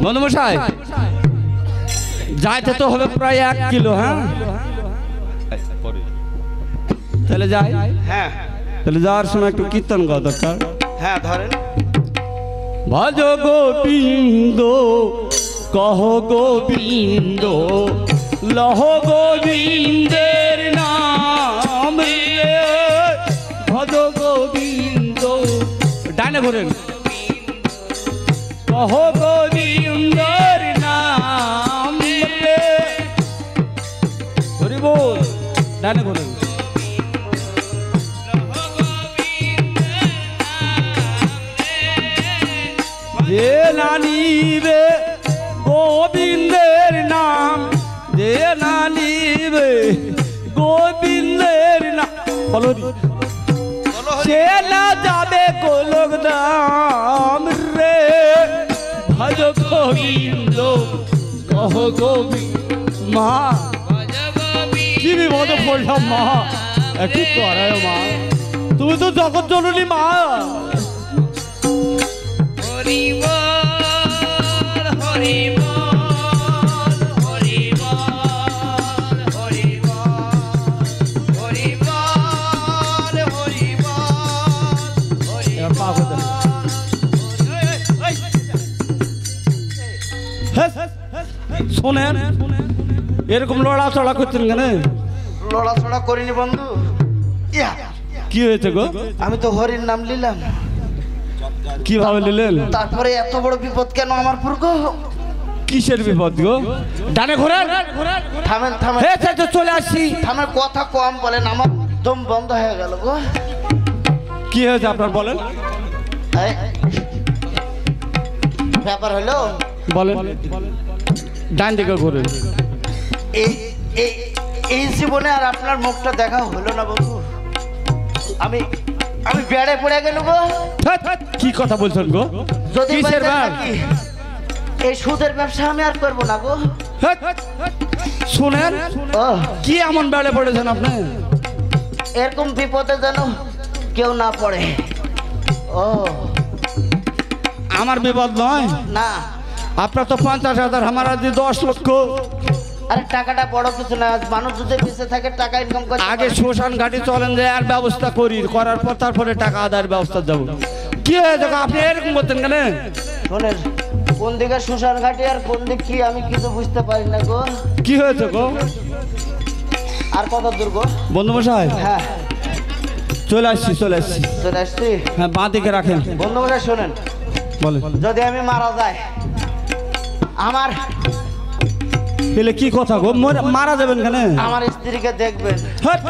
বন্ধু মশাই যাইতে তো হবে প্রায় 1 কিলো হ্যাঁ তাহলে যাই হ্যাঁ তাহলে যাওয়ার সময় একটু কীর্তন গাওয়া দরকার হ্যাঁ ধরেন ভজ গোবিন্দ কহ গোবিন্দ লহ গোবিন্দের নাম রে ভজ গোবিন্দ ডানে ঘুরেন কহ গোবিন্দের নাম রে হরি বল ডানে ঘুরেন যে নানিবে গোবিন্দের নাম যে নানিবে গোবিন্দের নাম বলো সে না যাবে গোলক দাম রে ভজ গোবিন্দ কহ গোবিন্দ মা কি বিপদ পড়লাম মা একটু করায় মা তুমি তো জগৎ জননী মা শোনেন এরকম লড়াচড়া করছেন কেন লড়াচড়া করিনি বন্ধু ইয়া কি হয়েছে গো আমি তো হরির নাম নিলাম কিভাবে নিলেন তারপরে এত বড় বিপদ কেন আমার পুর গো কিসের বিপদ গো ডানে ঘোরেন থামেন থামেন হে তো চলে আসছি থামেন কথা কম বলেন আমার দম বন্ধ হয়ে গেল গো কি হয়েছে আপনার বলেন এই, ব্যাপার হলো বলেন ডান দিকে ঘোরেন এই এই এই জীবনে আর আপনার মুখটা দেখা হলো না বন্ধু আমি আমি বেড়ে পড়ে গেল গো ধ্যাৎ, কি কথা বলছেন গো যদি কিসের বাইরে ব্যাগ থাকি, এই সুদের ব্যবসা আমি আর করবো না গো ধ্যাৎ, শুনেন ও কি এমন বেড়ে পড়েছেন আপনি এরকম বিপদে যেন কেউ না পড়ে ও আমার বিপদ নয় না আপনার তো 50,000 আমার আজ 10 লক্ষ আরে টাকাটা বড় কিছু না মানুষ যদি বেঁচে থাকে টাকা ইনকাম করে আগে শ্মশান ঘাটি চলেন যে আর ব্যবস্থা করি করার পর তারপরে টাকা আদায়ের ব্যবস্থা যাবো কি হয়েছে গো? আপনি এরকম করতেন কেন শোনেন কোন দিকে শ্মশান ঘাটি আর কোন দিক কি আমি কিছু বুঝতে পারি না গো। কি হয়েছে গো আর কত দূর গো? বন্ধু মশাই? হ্যাঁ চলে আসছি চলে আসছি। হ্যাঁ, বাঁ দিকে রাখেন। বন্ধু মশাই শোনেন, বলেন। যদি আমি মারা যাই আমার এলে কি কথা গো? মারা যাবেন কেন? আমার স্ত্রীকে দেখবেন। হট!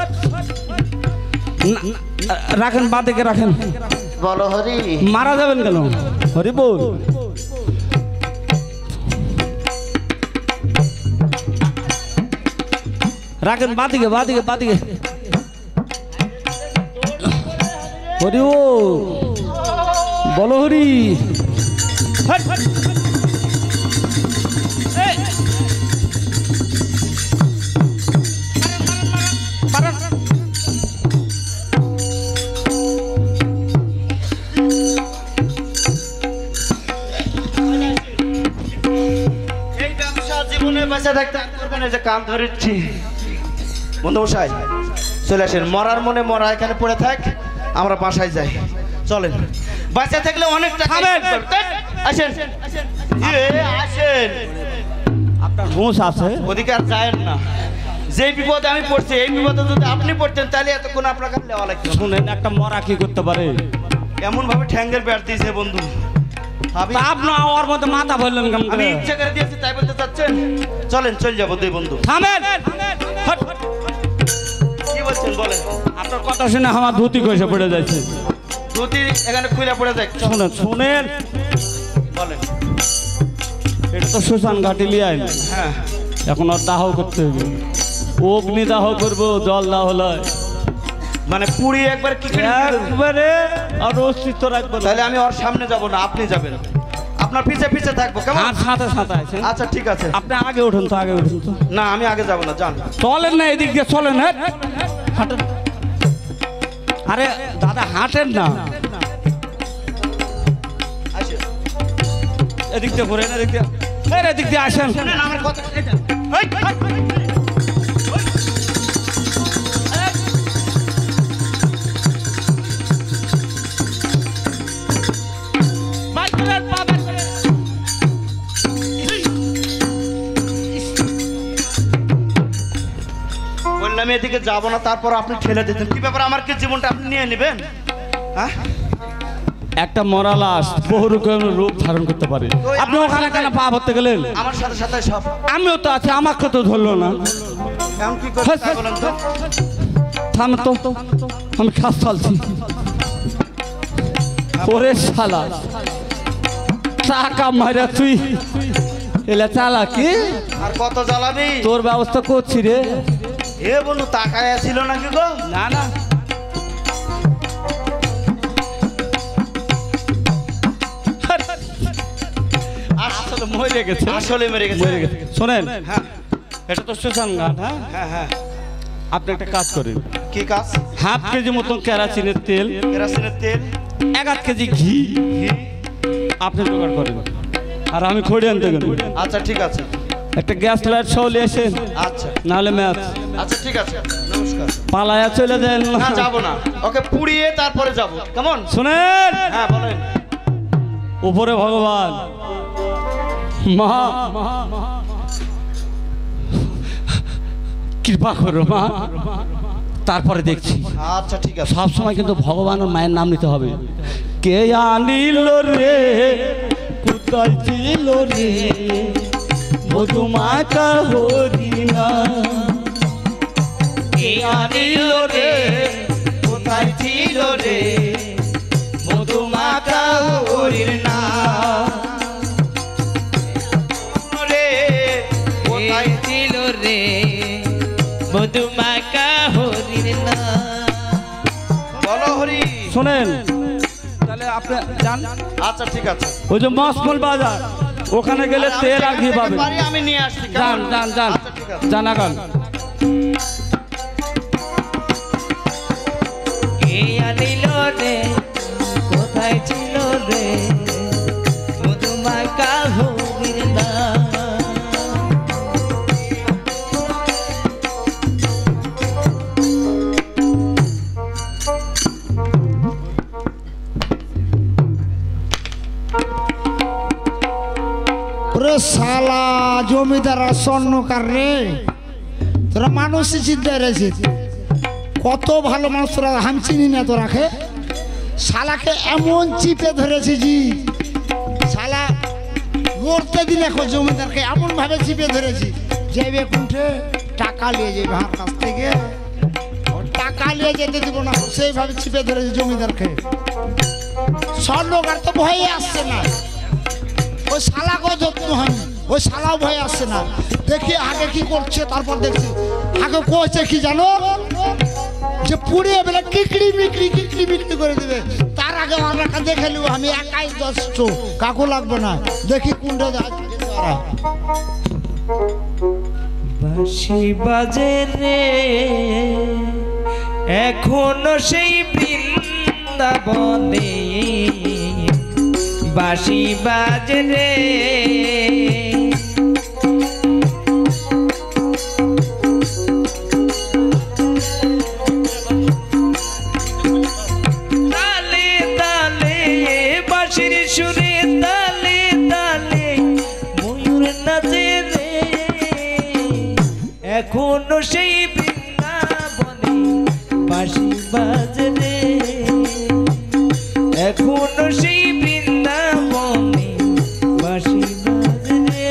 রাখেন, বাঁ দিকে রাখেন। বলো হরি। মারা যাবেন কেন? হরি বল। রাখেন, বাঁ দিকে হরি ও বলো হরি। হট! এই! এই ব্যবসা জীবনে বেঁচে থাকতে করবেন, এই যে কান ধরেছি। বন্ধু মশাই চলে আসেন, মরার মনে মরা এখানে পড়ে থাক, আমরা বাসায় যাই। চলেন, বাঁচা থাকলে অনেক টাকা। আসেন আসেন, আপনার হুঁশ আছে? ওদিকে আর যায়েন না। যে বিপদে আমি পড়ছি, এই বিপদে যদি আপনি পড়তেন তাহলে এতক্ষণ আপনাকে নেওয়া লাগতো। শুনেন, একটা মরা কি করতে পারে? এমন ভাবে ঠ্যাঙ্গের ব্যাট দিয়েছে বন্ধু। আপনি ওর মধ্যে মাথা বললেন কেমন আমি করে? ইচ্ছা করে দিয়েছি তাই বলতে চাচ্ছেন? চলেন, চল যাবো দুই বন্ধু। থামেন! হট! কি বলছেন বলেন? আপনার কথা শুনে আমার ধুতি কষে পড়ে যাচ্ছে। ধুতি এখানে খুলে পড়ে যায়। শুনেন বলেন। এটা তো শ্মশান ঘাটি লিয়াই, হ্যাঁ, এখন আর দাহ করতে হবে। অগ্নি দাহ করবো, জল দাহ লয়, মানে পুরি একবার কি করে একবারে আর অস্তিত্ব রাখবো। তাহলে আমি ওর সামনে যাব না, আপনি যাবেন। আপনার পিছে পিছে থাকবো, কেমন? আর সাঁতে আছেন। আচ্ছা ঠিক আছে। আপনি আগে উঠুন তো, আগে উঠুন তো। না, আমি আগে যাব না, যান। চলেন না, এদিক দিয়ে চলেন। হ্যাঁ, হাঁটেন। আরে দাদা হাঁটেন না, আসেন। এদিক দিয়ে ঘুরেন, এদিক দিয়ে আসেন। শুনেন আমার কথা। বললাম এদিকে যাবো না, তারপর আপনি ঠেলে দিতেন। কি ব্যাপার, আমার কি জীবনটা আপনি নিয়ে নেবেন? হ্যাঁ, একটা মরা লাশ বহু রকমের রূপ ধারণ করতে পারে। আপনি ওখানে কেন পা ভরতে গেলেন? আমার সাথে সাথে সব। আমিও তো আছি, আমাকে তো ধরলো না। এমন কি করতে হয় বলেন তো? থামে তো, আমি খাস চালছি। ওরে শালা, টাকা মারা তুই এলে চালা কি? আর কত জ্বালাবি? তোর ব্যবস্থা করছি রে। এ বন্ধু তাকায় ছিল নাকি গো? না না, আসলে মরে গেছে, আসলে মেরে গেছে। মরে গেছে। শোনেন, হ্যাঁ এটা তো শ্মশান ঘাট। হ্যাঁ, হ্যাঁ হ্যাঁ। আপনি একটা কাজ করেন, কি কাজ? হাফ কেজি মতন কেরাসিনের তেল, কেরাসিনের তেল, 1 কেজি ঘি ঘি। আপনি জোগাড় করেন, আর আমি খড়ি আনতে গেলাম। আচ্ছা ঠিক আছে। একটা গ্যাস লাইট সহ নিয়ে আসেন, আচ্ছা নাহলে ম্যাচ আচ্ছা ঠিক আছে, নমস্কার। পালায়া চলে যান। না যাবো না, ওকে পুড়িয়ে তারপরে যাবো, কেমন? শোনেন, হ্যাঁ বলেন। উপরে ভগবান, মা কৃপা করো মা, তারপরে দেখছি। আচ্ছা ঠিক আছে। সব সময় কিন্তু ভগবান আর মায়ের নাম নিতে হবে। কে আনিল রে, কোথায় ছিল রে মধুমাকা হরিণা? কে আনিল রে, কোথায় ছিল রে মধুমাকা হরিণা? রে, কোথায় ছিল রে মধুমাকা হরিণা। বলো হরি। শোনেন, তাহলে আপনি যান। আচ্ছা ঠিক আছে। ওই যে মসমল বাজার, ওখানে গেলে আমি তেল আর যেখান ঘি থেকে পাবেন। পারি আমি নিয়ে আসছি, যান কেমন? যান যান, আচ্ছা ঠিক আছে। জানাগান। কে আনিল রে, কোথায় ছিল রে মধুমাকা হরিণা? শালা জমিদার আর স্বর্ণকার রে, তোরা মানুষই চিনতে পেরেছিস। কত ভালো মানুষ তোরা, আমি চিনি না তোরাকে। শালাকে এমন চিপে ধরেছি জি, শালা মরতে দিন এখন জমিদারকে এমন ভাবে চিপে ধরেছি, যাইবে কুণ্ঠে টাকা নিয়ে যাবে আমার কাছ থেকে, ও টাকা নিয়ে যেতে দিব না, সেইভাবে চিপে ধরেছি জমিদারকে। স্বর্ণকার তো ভয়ে আসছে না, ওই শালাকেও যত্ন হয়নি, ওই শালাও ভয়ে আসছে না। দেখি আগে কি করছে, তারপর দেখছি আগে কইছে কি জানো, যে পুড়িয়ে বেলা কিকড়ি মিকড়ি করে দেবে। তার আগে আমরা দেখে নিব আমি একাই যথেষ্ট, কাকু লাগবে না। দেখি কোনটা বাঁশি বাজে রে এখনো সেই বৃন্দাবনে, বাঁশি বাজে রে তালে তালে বাঁশির সুরে, তালে তালে ময়ূর নাচে রে, এখনো সেই বৃন্দাবনে বাঁশি বাজে রে, এখনো সেই বৃন্দাবনে বাঁশি বাজে রে।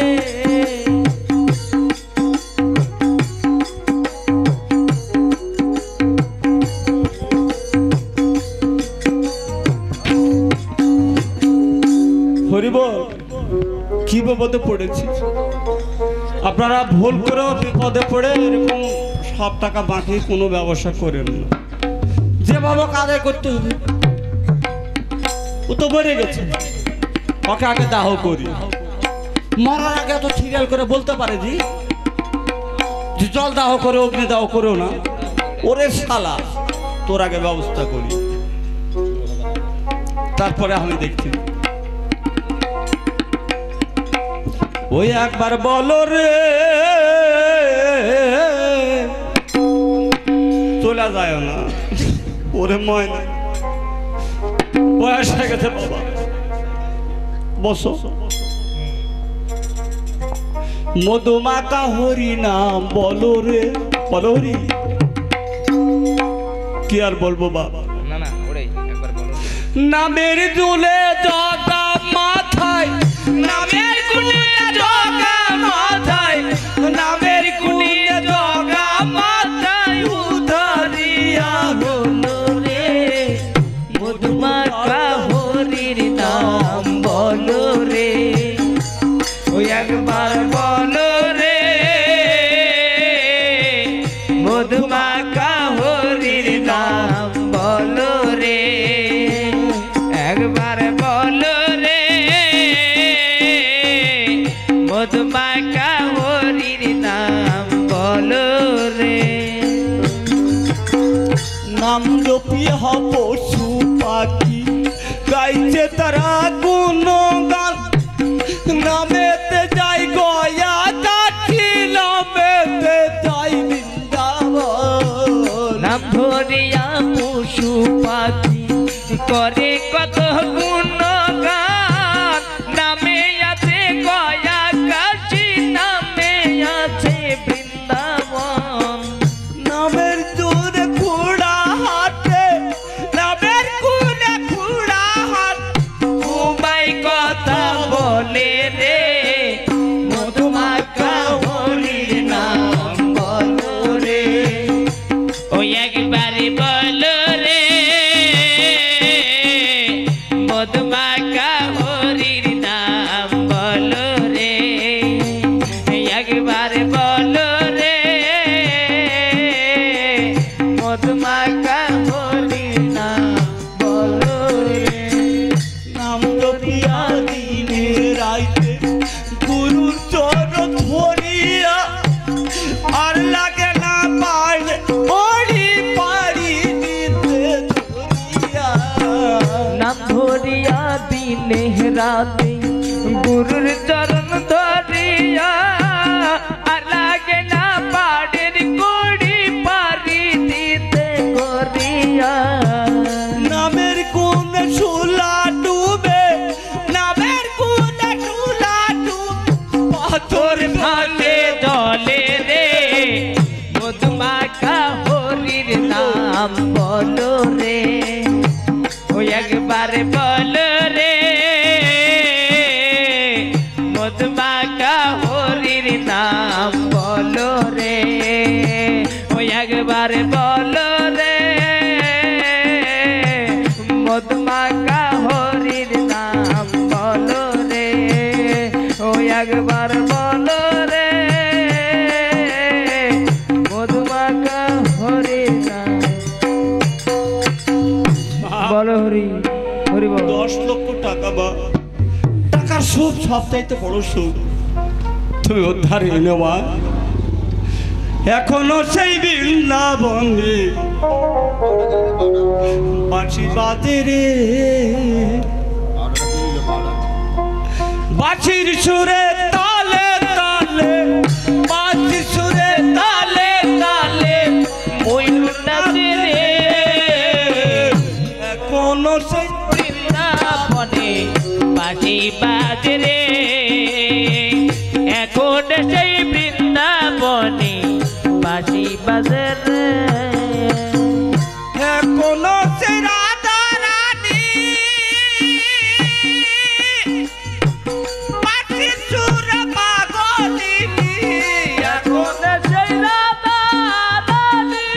হরিবল, কি বিপদে পড়েছি। আপনারা ভুল করেও বিপদে পড়ে এরকম সব টাকা বাকি কোনো ব্যবসা করেন না, যেভাবে আদায় করতে হবে। ও তো মরে গেছে, ওকে আগে দাহ করি। মরার আগে তো সিরিয়াল করে বলতে পারে জি, যে জল দাহ করে অগ্নি দাহ করেও না। ওরে শালা, তোর আগে ব্যবস্থা করি, তারপরে আমি দেখছি। ওই একবার বলো রে, চলে যায় না। ওরে ময়না, বয়স হয়ে গেছে বাবা, বসো। মধুমাকা হরি নাম বলো রে, বলো হরি। কি আর বলবো বাবা, না না ওটাই একবার বলো। নামের দুলে জগা মাথায়, নামের কুলিয়ে জগা মাথায়, নামের কুলিয়ে জগা মাথায় উধারিয়া বলো রে মধুমাকা হরির নাম বলো রে, ওই একবার বলো রে মধুমাকা হরির নাম বলো রে, একবার বলো রে মধুমাকা হরির নাম বলো রে। নাম জপিয়া পশু পাখি গাইছে তারা গুণগান, নামেতে যাই গয়া কাঠি, নামেতে যাই বৃন্দাবন। নাম ধরিয়া পশু পাখি করে কত গুণগান, নামে আছে গয়া কাশী, নামে আছে বৃন্দাবন। নামের দূরে খুড়া হাটে, নামের কুলে খুড়া হাট, উবাই কথা বলে রে মধুমাকা হরির নাম বলো রে, ওই একবারে বলো রে মধুমাকা হরির নাম বলো রে, একবারে বলো রে মধুমাকা হরির নাম বলো রে। নাম জপিয়া দিনে রাইতে গুরুর চরণ ধরিয়া, আর লাগে না পাইলে ওরি পারি দিতে ধরিয়া। নাম ধরিয়া দিনে রাতে গুরুর চরণ ধরিয়া, আর লাগে না পাড়ের কড়ি পারি দিতে করিয়া। নামের কোনে শুলা ডুবে, নামের কোনে শুলা ডুবে, বলো রে মধুমাখা হরির নাম বলো রে ওই একবার বলো রে মধুমাখা হরির নাম বলো রে ওই একবার বলো রে মধুমাখা হরির নাম বলো হরি হরি বল 10 লক্ষ টাকা বা টাকার সুখ সবচাইতে বড় সুখ তুমি উদ্ধারে নেওয়া এখনো সেই বৃন্দাবনে বাঁশি বাজে রে বাঁশির সুরে তালে তালে বাঁশির সুরে তালে তালে ময়ূর নাচে রে এখনো সেই বৃন্দাবনে বাঁশি বাজে রে এখন সেই বৃন্দাবনে বাঁশি বাজে রে এখনো সেই রাধা রানী বাঁশির সুরে পাগলিনী এখন সেই রাধা রানী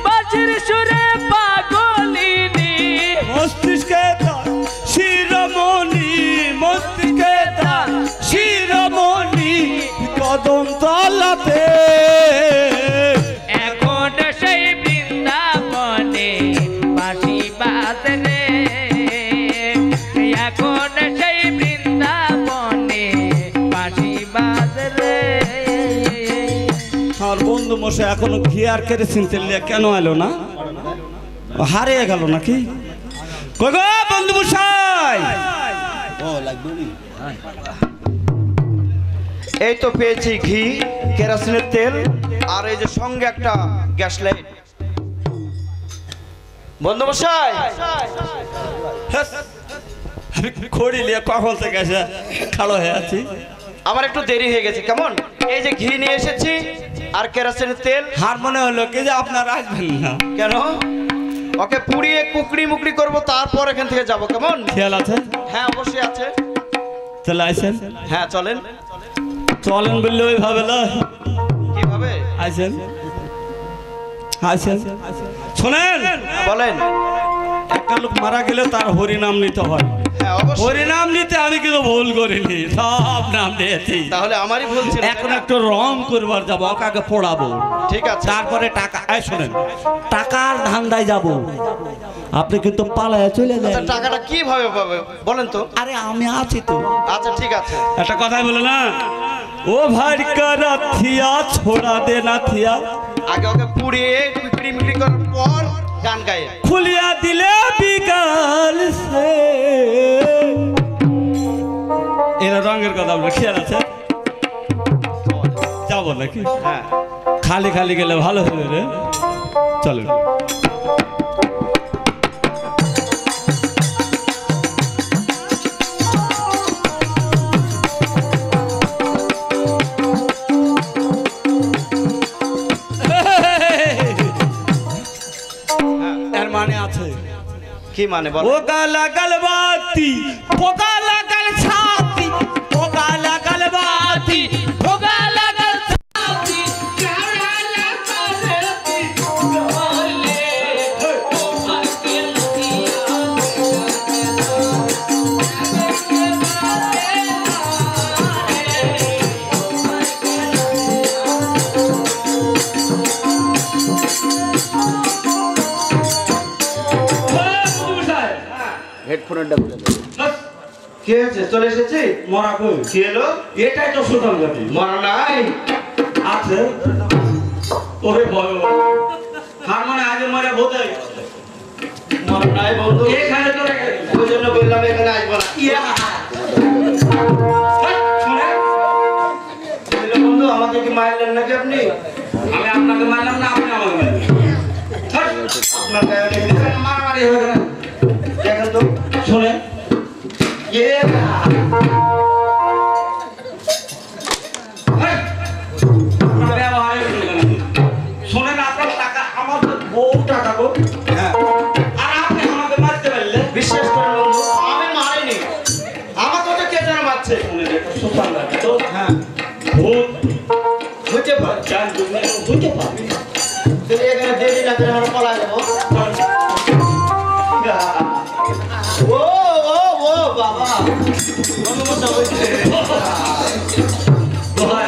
বাঁশির সুরে পাগলিনী মস্তিষ্কে তার শিরোমণি মস্তিষ্কে তার শিরোমণি কদম তলাতে এখন সেই বৃন্দাবনে বাঁশি বাজে রে এখন সেই বৃন্দাবনে বাঁশি বাজে রে আর বন্ধু মশাই এখনো ঘি আর কেরোসিন তেল নিয়ে কেন এলো না হারিয়ে গেল নাকি কই গো বন্ধু মশাই এই তো পেয়েছি ঘি কেরোসিনের তেল আর এই যে সঙ্গে একটা গ্যাস লাইট বন্ধু মশাই আমি খড়ি নিয়ে কখন থেকে এসে খালো হয়ে আছি আমার একটু দেরি হয়ে গেছে কেমন এই যে ঘি নিয়ে এসেছি আর কেরোসিনের তেল হার মনে হলো কি যে আপনারা আসবেন না কেন ওকে পুড়িয়ে কুকড়ি মুকড়ি করবো তারপর এখান থেকে যাব কেমন খেয়াল আছে হ্যাঁ অবশ্যই আছে চলে আসেন হ্যাঁ চলেন চলেন বললে ওইভাবে লয় কিভাবে আসেন আসেন শোনেন বলেন একটা লোক মারা গেলে তার হরিনাম নিতে হয় হ্যাঁ অবশ্যই হরিনাম নিতে আমি কিন্তু ভুল করিনি সব নাম দিয়েছি তাহলে আমারই ভুল ছিল এখন একটু রং করবার যাবো কাকে পড়াবো ঠিক আছে তারপরে টাকা এই শোনেন টাকার ধান্দায় যাব আপনি কিন্তু পালায় চলে আচ্ছা যান টাকাটা কিভাবে পাবে বলেন তো আরে আমি আছি তো আচ্ছা ঠিক আছে একটা কথাই বলে না ও ভাই কারা থিয়া ছোড়া দে না থিয়া আগে ওকে পুড়িয়ে কুকড়ি মুকড়ি করার পর গান গায়ে খুলিয়া দিলে বিকাল সে এরা রঙের কথা বলে খেয়াল আছে যাবো নাকি হ্যাঁ খালি খালি গেলে ভালো হবে রে চলো এর মানে আছে কি মানে বল পোকা লাগাল বাতি পোকা লাগাল ছাতি পোকা লাগাল বাতি পোকা লাগাল ছাতি হেডফোনের ডাবল কি হয়েছে চলে এসেছি মরা কই কি এলো এটাই তো সুতরাং জাতি মরা নাই আছে ওরে ভয় হার মানে আগে মরে বোধে মরা নাই বন্ধু এখানে তো ওই জন্য বললাম এখানে আসবো না ইয়া শুনে বললো, বন্ধু আমাকে কি মারলেন নাকি আপনি আমি আপনাকে মারলাম না আপনি আমাকে মারলেন আপনার গায়ে লেগে গেছে। মারামারি হয়ে গেল দেখেন তো শুনে ইয়ে শোনেন আপনার টাকা আমার বউ টাকা গো হ্যাঁ আর আপনি আমাকে মারতে পারলে বিশ্বাস করে বন্ধু আমি মারিনি আমাকে ওটা কে যেন মারছে হ্যাঁ ভূত হতে পারে জান দুনিয়া হতে পারে যদি এখানে দেরি না করে আমরা পলা যাবো ও ও ও বাবা মনমতা হইছে ভাই